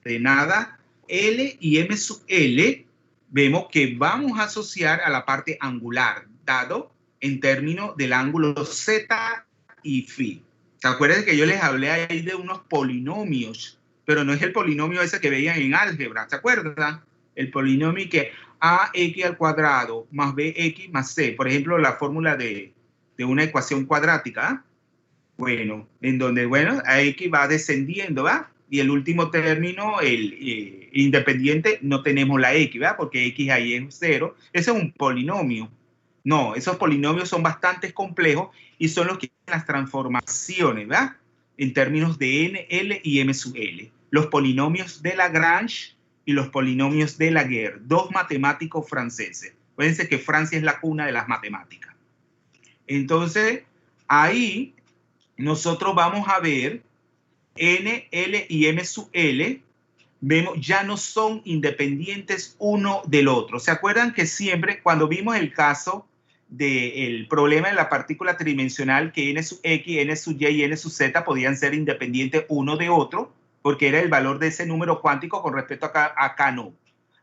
coordenadas L y M sub L. Vemos que vamos a asociar a la parte angular, dado en términos del ángulo Z y phi. ¿Se acuerdan que yo les hablé ahí de unos polinomios? Pero no es el polinomio ese que veían en álgebra, ¿se acuerdan? El polinomio que ax al cuadrado más bx más c. Por ejemplo, la fórmula de una ecuación cuadrática. Bueno, en donde, bueno, ax va descendiendo, ¿va? Y el último término, el independiente, no tenemos la x, ¿verdad? Porque x ahí es 0. Ese es un polinomio. No, esos polinomios son bastante complejos y son los que hacen las transformaciones, ¿verdad? En términos de n, l y m sub l. Los polinomios de Lagrange y los polinomios de Laguerre, 2 matemáticos franceses. Fíjense que Francia es la cuna de las matemáticas. Entonces, ahí nosotros vamos a ver n, l y m sub l, vemos, ya no son independientes uno del otro. ¿Se acuerdan que siempre cuando vimos el caso del problema de la partícula tridimensional, que n sub x, n sub y y n sub z podían ser independientes uno de otro, porque era el valor de ese número cuántico con respecto a acá no.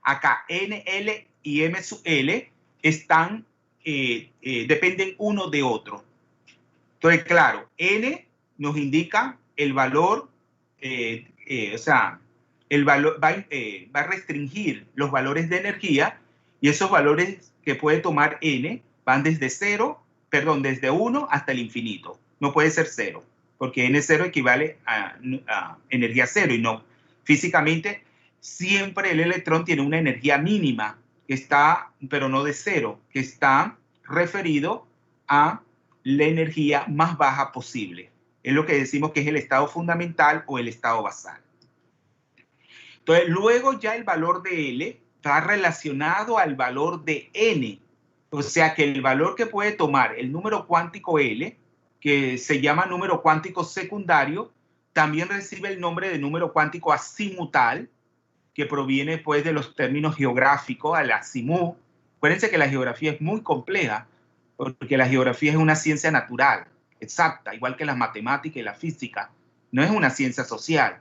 Acá n, l y m sub l están, dependen uno de otro. Entonces, claro, n nos indica el valor, o sea, el valor va a restringir los valores de energía, y esos valores que puede tomar n van desde 1 hasta el infinito. No puede ser 0, porque n0 equivale a energía 0, y no. Físicamente, siempre el electrón tiene una energía mínima, que está, pero no de 0, que está referido a la energía más baja posible. Es lo que decimos que es el estado fundamental o el estado basal. Entonces, luego ya el valor de L está relacionado al valor de N. O sea que el valor que puede tomar el número cuántico L, que se llama número cuántico secundario, también recibe el nombre de número cuántico azimutal, que proviene pues de los términos geográficos, al azimut. Acuérdense que la geografía es muy compleja, porque la geografía es una ciencia natural, exacta, igual que las matemáticas y la física. No es una ciencia social.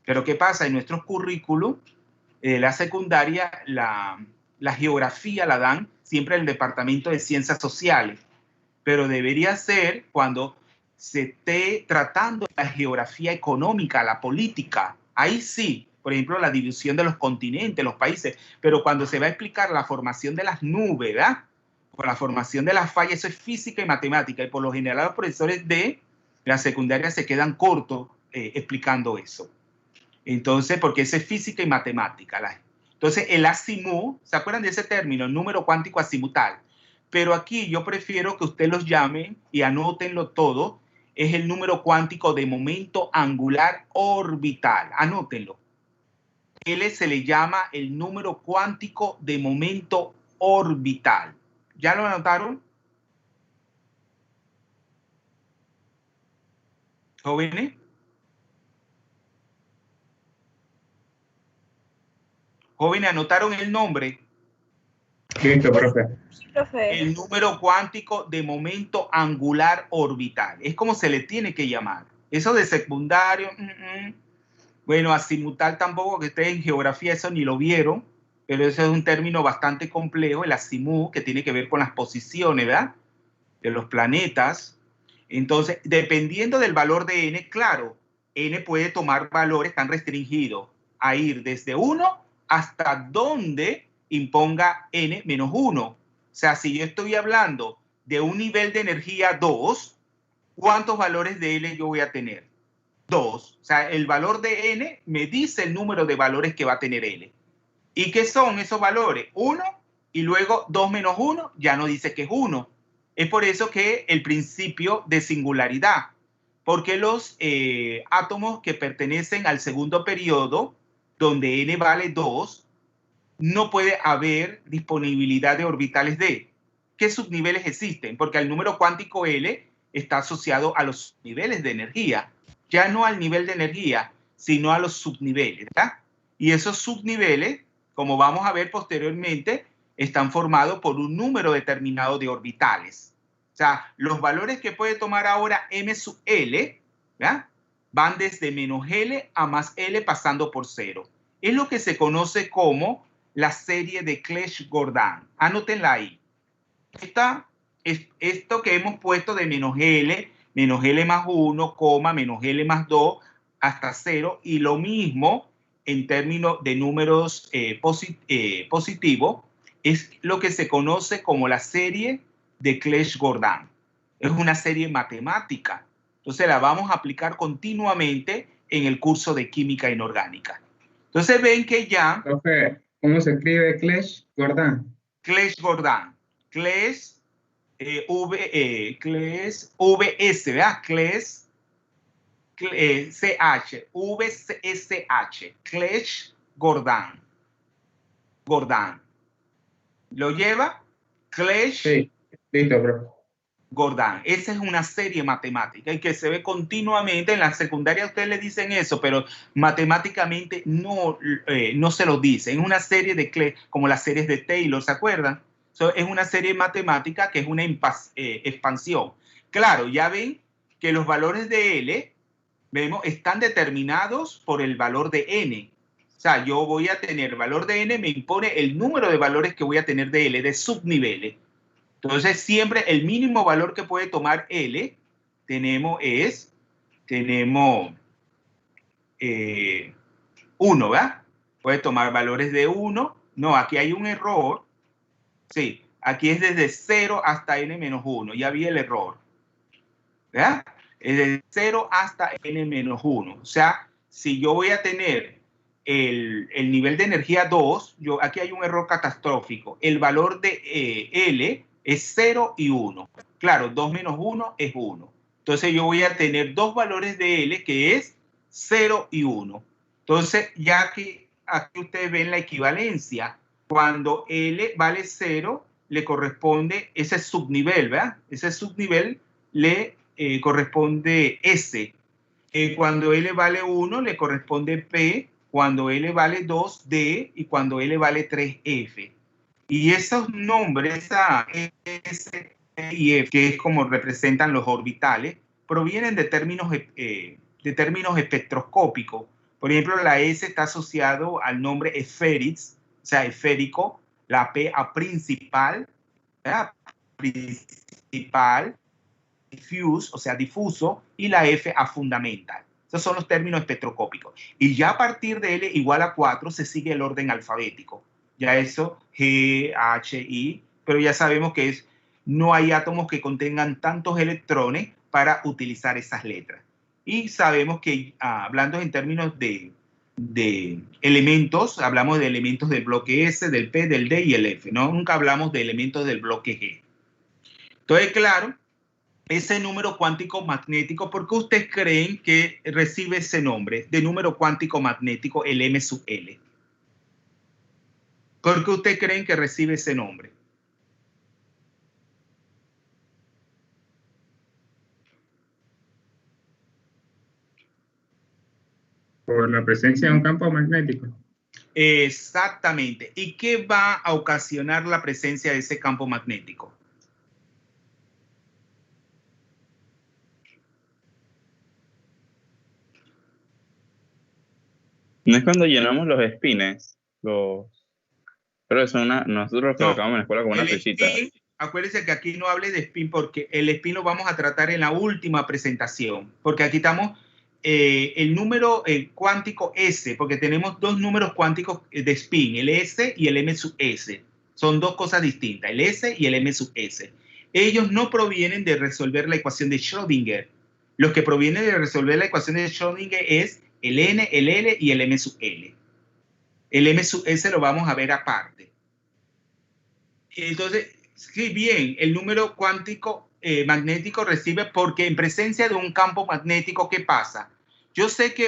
Pero ¿qué pasa? En nuestros currículos, la secundaria, la geografía la dan siempre en el Departamento de Ciencias Sociales. Pero debería ser cuando se esté tratando la geografía económica, la política. Ahí sí, por ejemplo, la división de los continentes, los países. Pero cuando se va a explicar la formación de las nubes, ¿verdad? O la formación de las fallas, eso es física y matemática. Y por lo general los profesores de la secundaria se quedan cortos explicando eso. Entonces, porque eso es física y matemática. Entonces, el azimut, ¿se acuerdan de ese término? El número cuántico azimutal. Pero aquí yo prefiero que usted los llame y anótenlo todo. Es el número cuántico de momento angular orbital. Anótenlo. L se le llama el número cuántico de momento orbital. ¿Ya lo anotaron? ¿Jóvenes? Jóvenes, ¿anotaron el nombre? Listo, profe. El número cuántico de momento angular orbital. Es como se le tiene que llamar. Eso de secundario, bueno, azimutal tampoco, que ustedes en geografía eso ni lo vieron, pero eso es un término bastante complejo, el azimut, que tiene que ver con las posiciones, ¿verdad? De los planetas. Entonces, dependiendo del valor de n, claro, n puede tomar valores tan restringidos a ir desde 1 hasta donde imponga n menos 1. O sea, si yo estoy hablando de un nivel de energía 2, ¿cuántos valores de L yo voy a tener? 2. O sea, el valor de N me dice el número de valores que va a tener L. ¿Y qué son esos valores? 1 y luego 2 menos 1 ya no dice que es 1. Es por eso que el principio de singularidad. Porque los átomos que pertenecen al segundo periodo, donde N vale 2, no puede haber disponibilidad de orbitales D. ¿Qué subniveles existen? Porque el número cuántico L está asociado a los niveles de energía. Ya no al nivel de energía, sino a los subniveles, ¿verdad? Y esos subniveles, como vamos a ver posteriormente, están formados por un número determinado de orbitales. O sea, los valores que puede tomar ahora m sub L, ¿verdad? Van desde menos L a más L pasando por 0. Es lo que se conoce como la serie de Clebsch-Gordan. Anótenla ahí. Esto que hemos puesto de menos L más 1, menos L más 2, hasta 0, y lo mismo en términos de números positivos, es lo que se conoce como la serie de Clebsch-Gordan. Es una serie matemática. Entonces la vamos a aplicar continuamente en el curso de química inorgánica. Entonces ven que ya... Profe, ¿cómo se escribe Clebsch-Gordan? Clebsch-Gordan. Clebsch, VS, ¿verdad? Clebsch, CH, VSH, Clebsch-Gordan. Gordan. ¿Lo lleva? Clebsch. Sí, listo, profe. Gordan. Esa es una serie matemática y que se ve continuamente. En la secundaria ustedes le dicen eso, pero matemáticamente no se lo dicen. Es una serie de como las series de Taylor, ¿se acuerdan? Es una serie matemática que es una expansión. Claro, ya ven que los valores de L, vemos, están determinados por el valor de N. O sea, yo voy a tener valor de N, me impone el número de valores que voy a tener de L, de subniveles. Entonces, siempre el mínimo valor que puede tomar L, tenemos 1, ¿verdad? Puede tomar valores de 1. No, aquí hay un error. Sí, aquí es desde 0 hasta n menos 1. Ya vi el error. ¿Verdad? Es de 0 hasta n menos 1. O sea, si yo voy a tener el nivel de energía 2, aquí hay un error catastrófico. El valor de L es 0 y 1. Claro, 2 menos 1 es 1. Entonces yo voy a tener dos valores de L, que es 0 y 1. Entonces, ya que aquí ustedes ven la equivalencia, cuando L vale 0, le corresponde ese subnivel, ¿verdad? Ese subnivel le corresponde S. Cuando L vale 1, le corresponde P. Cuando L vale 2, D. Y cuando L vale 3, F. Y esos nombres, S y F, que es como representan los orbitales, provienen de términos espectroscópicos. Por ejemplo, la S está asociado al nombre esférix, o sea, esférico, la P a principal, ¿verdad? Principal, diffuse, o sea, difuso, y la F a fundamental. Esos son los términos espectroscópicos. Y ya a partir de L igual a 4 se sigue el orden alfabético. Ya eso, G, H, I, pero ya sabemos que no hay átomos que contengan tantos electrones para utilizar esas letras. Y sabemos que, hablando en términos de elementos, hablamos de elementos del bloque S, del P, del D y el F, ¿no? Nunca hablamos de elementos del bloque G. Entonces, claro, ese número cuántico magnético, ¿por qué ustedes creen que recibe ese nombre de número cuántico magnético, el M sub L? ¿Por qué ustedes creen que recibe ese nombre? Por la presencia de un campo magnético. Exactamente. ¿Y qué va a ocasionar la presencia de ese campo magnético? No es cuando llenamos los spines, pero eso nosotros lo colocamos en la escuela como una flechita. Acuérdense que aquí no hable de spin porque el spin lo vamos a tratar en la última presentación, porque aquí estamos el número cuántico S, porque tenemos dos números cuánticos de spin, el S y el M sub S. Son dos cosas distintas, el S y el M sub S. Ellos no provienen de resolver la ecuación de Schrödinger. Los que provienen de resolver la ecuación de Schrödinger es el N, el L y el M sub L. El M sub S lo vamos a ver aparte. Entonces, sí, bien, el número cuántico magnético recibe porque en presencia de un campo magnético, ¿qué pasa? Yo sé que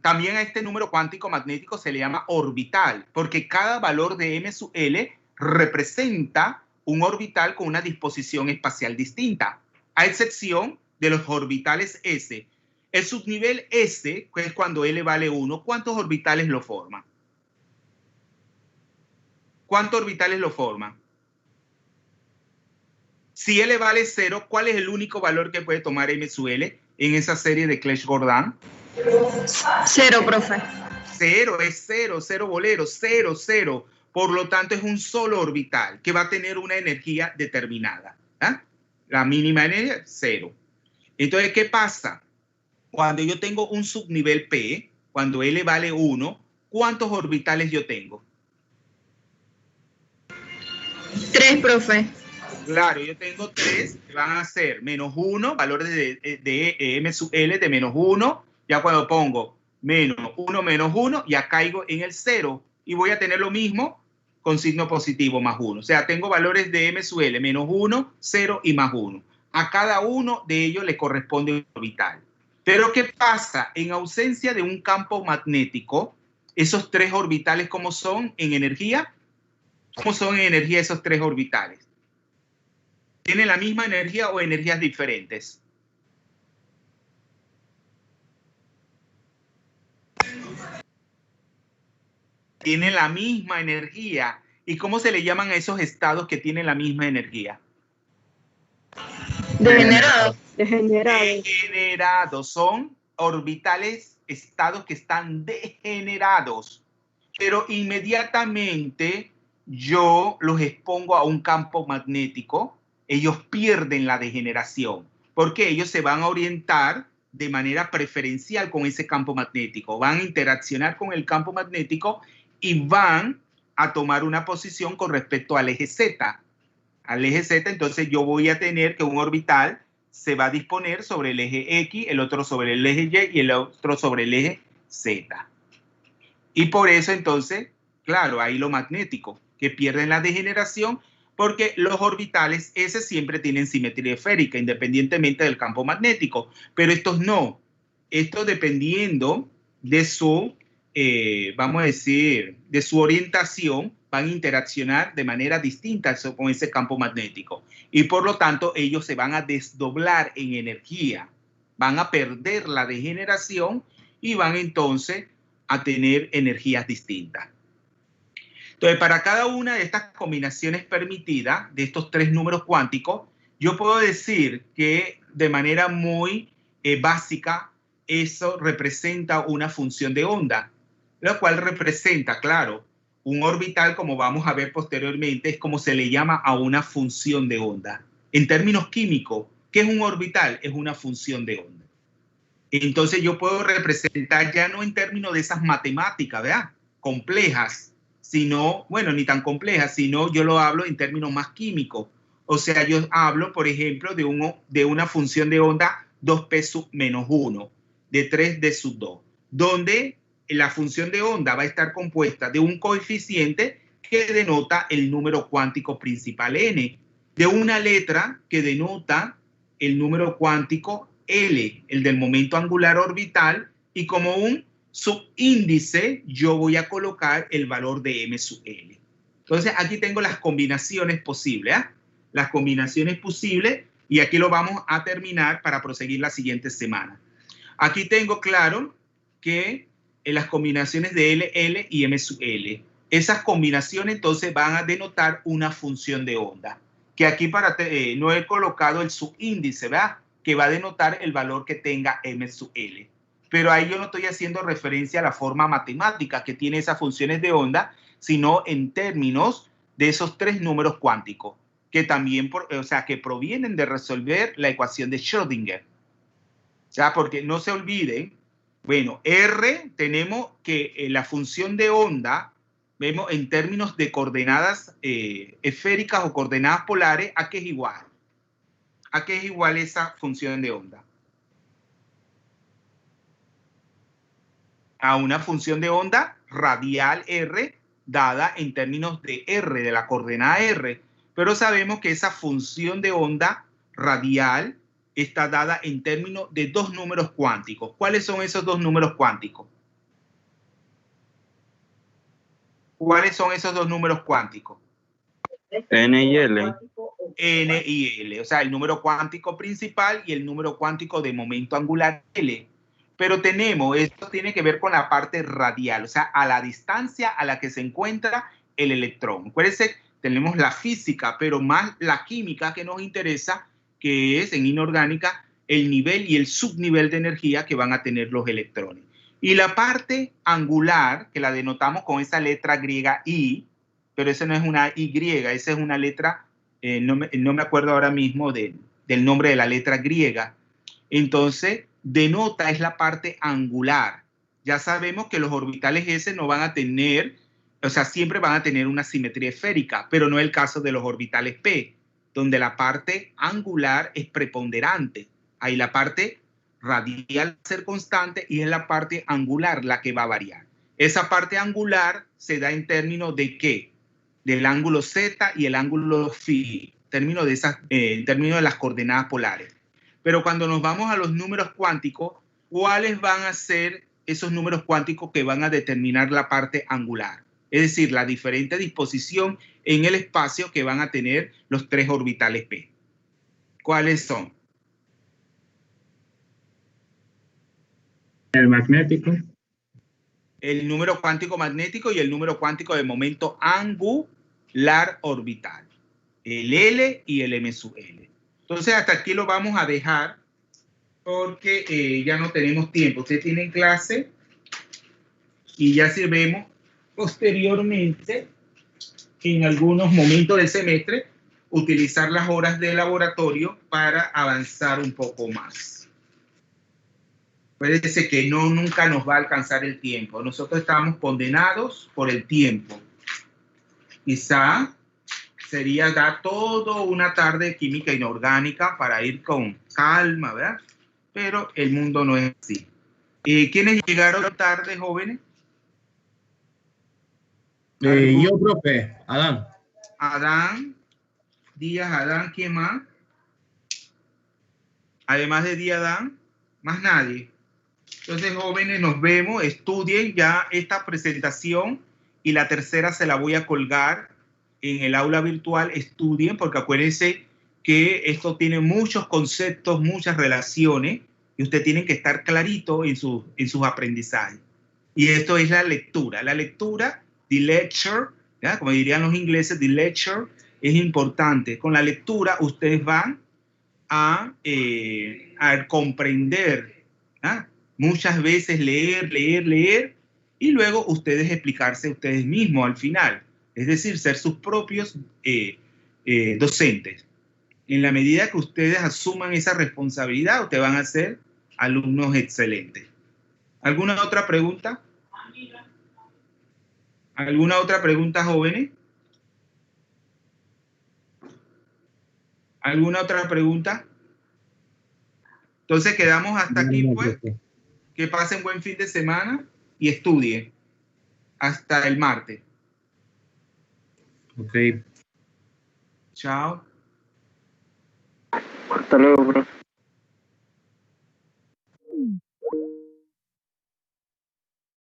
también a este número cuántico magnético se le llama orbital, porque cada valor de M sub L representa un orbital con una disposición espacial distinta, a excepción de los orbitales S. El subnivel S, que es cuando L vale 1, ¿cuántos orbitales lo forman? ¿Cuántos orbitales lo forman? Si L vale 0, ¿cuál es el único valor que puede tomar M sub L en esa serie de Clebsch-Gordan? 0, profe. 0, es 0, 0 bolero, 0, 0. Por lo tanto, es un solo orbital que va a tener una energía determinada. La mínima energía, 0. Entonces, ¿qué pasa? Cuando yo tengo un subnivel P, cuando L vale 1, ¿cuántos orbitales yo tengo? 3, profe. Claro, yo tengo 3, que van a ser menos 1, valores de M sub L de menos 1. Ya cuando pongo menos 1, ya caigo en el 0. Y voy a tener lo mismo con signo positivo más 1. O sea, tengo valores de M sub L, menos 1, 0 y más 1. A cada uno de ellos le corresponde un orbital. Pero ¿qué pasa? En ausencia de un campo magnético, esos 3 orbitales, ¿cómo son en energía? ¿Cómo son en energía esos 3 orbitales? ¿Tienen la misma energía o energías diferentes? Tienen la misma energía. ¿Y cómo se le llaman a esos estados que tienen la misma energía? Degenerados. Degenerados. Son orbitales, estados que están degenerados. Pero inmediatamente yo los expongo a un campo magnético, ellos pierden la degeneración, porque ellos se van a orientar de manera preferencial con ese campo magnético, van a interaccionar con el campo magnético y van a tomar una posición con respecto al eje Z. Al eje Z, entonces yo voy a tener que un orbital se va a disponer sobre el eje X, el otro sobre el eje Y y el otro sobre el eje Z. Y por eso entonces, claro, hay lo magnético, que pierden la degeneración porque los orbitales, ese siempre tienen simetría esférica, independientemente del campo magnético, pero estos no. Estos dependiendo de su, vamos a decir, de su orientación, van a interaccionar de manera distinta con ese campo magnético. Y por lo tanto, ellos se van a desdoblar en energía, van a perder la degeneración y van entonces a tener energías distintas. Entonces, para cada una de estas combinaciones permitidas, de estos tres números cuánticos, yo puedo decir que de manera muy básica, eso representa una función de onda, lo cual representa, claro, un orbital, como vamos a ver posteriormente, es como se le llama a una función de onda. En términos químicos, ¿qué es un orbital? Es una función de onda. Entonces yo puedo representar ya no en términos de esas matemáticas, ¿verdad? Complejas, sino, bueno, ni tan complejas, sino yo lo hablo en términos más químicos. O sea, yo hablo, por ejemplo, de una función de onda 2p sub menos 1, de 3d sub 2, donde la función de onda va a estar compuesta de un coeficiente que denota el número cuántico principal n, de una letra que denota el número cuántico L, el del momento angular orbital, y como un subíndice yo voy a colocar el valor de m sub L. Entonces aquí tengo las combinaciones posibles, ¿eh? Las combinaciones posibles, y aquí lo vamos a terminar para proseguir la siguiente semana. Aquí tengo claro que las combinaciones de L, L y M sub L. Esas combinaciones entonces van a denotar una función de onda, que aquí no he colocado el subíndice, ¿verdad? Que va a denotar el valor que tenga M sub L. Pero ahí yo no estoy haciendo referencia a la forma matemática que tiene esas funciones de onda, sino en términos de esos tres números cuánticos, que también, o sea, que provienen de resolver la ecuación de Schrödinger. O sea, porque no se olviden, bueno, R tenemos que la función de onda, vemos en términos de coordenadas esféricas o coordenadas polares, ¿a qué es igual? ¿A qué es igual esa función de onda? A una función de onda radial R dada en términos de R, de la coordenada R. Pero sabemos que esa función de onda radial está dada en términos de dos números cuánticos. ¿Cuáles son esos dos números cuánticos? ¿Cuáles son esos dos números cuánticos? N y L. N y L, o sea, el número cuántico principal y el número cuántico de momento angular L. Pero esto tiene que ver con la parte radial, o sea, a la distancia a la que se encuentra el electrón. Acuérdense, tenemos la física, pero más la química que nos interesa, que es en inorgánica el nivel y el subnivel de energía que van a tener los electrones. Y la parte angular, que la denotamos con esa letra griega I, pero esa no es una Y, esa es una letra, no me acuerdo ahora mismo del nombre de la letra griega. Entonces, denota es la parte angular. Ya sabemos que los orbitales S no van a tener, o sea, siempre van a tener una simetría esférica, pero no es el caso de los orbitales P, donde la parte angular es preponderante. Ahí la parte radial va a ser constante y es la parte angular la que va a variar. Esa parte angular se da en términos de ¿qué? Del ángulo Z y el ángulo phi, en términos de las coordenadas polares. Pero cuando nos vamos a los números cuánticos, ¿cuáles van a ser esos números cuánticos que van a determinar la parte angular? Es decir, la diferente disposición en el espacio que van a tener los tres orbitales P. ¿Cuáles son? El magnético. El número cuántico magnético y el número cuántico de momento angular orbital. El L y el M sub L. Entonces, hasta aquí lo vamos a dejar porque ya no tenemos tiempo. Ustedes tienen clase y ya si vemos posteriormente, en algunos momentos del semestre, utilizar las horas de laboratorio para avanzar un poco más. Puede ser que nunca nos va a alcanzar el tiempo. Nosotros estamos condenados por el tiempo. Quizá sería dar toda una tarde de química inorgánica para ir con calma, ¿verdad? Pero el mundo no es así. ¿Quiénes llegaron tarde, jóvenes? Yo, profe, Adán. Adán. Díaz, Adán, ¿quién más? Además de Díaz, Adán, más nadie. Entonces, jóvenes, nos vemos, estudien ya esta presentación y la tercera se la voy a colgar en el aula virtual. Estudien, porque acuérdense que esto tiene muchos conceptos, muchas relaciones, y ustedes tienen que estar clarito en sus aprendizajes. Y esto es la lectura. La lectura, the lecture, ¿ya? Como dirían los ingleses, the lecture, es importante. Con la lectura ustedes van a comprender, ¿ya? Muchas veces leer, y luego ustedes explicarse ustedes mismos al final. Es decir, ser sus propios docentes. En la medida que ustedes asuman esa responsabilidad, ustedes van a ser alumnos excelentes. ¿Alguna otra pregunta? ¿Alguna otra pregunta, jóvenes? ¿Alguna otra pregunta? Entonces quedamos hasta aquí, pues. Que pasen buen fin de semana y estudien. Hasta el martes. Ok. Chao. Hasta luego, bro.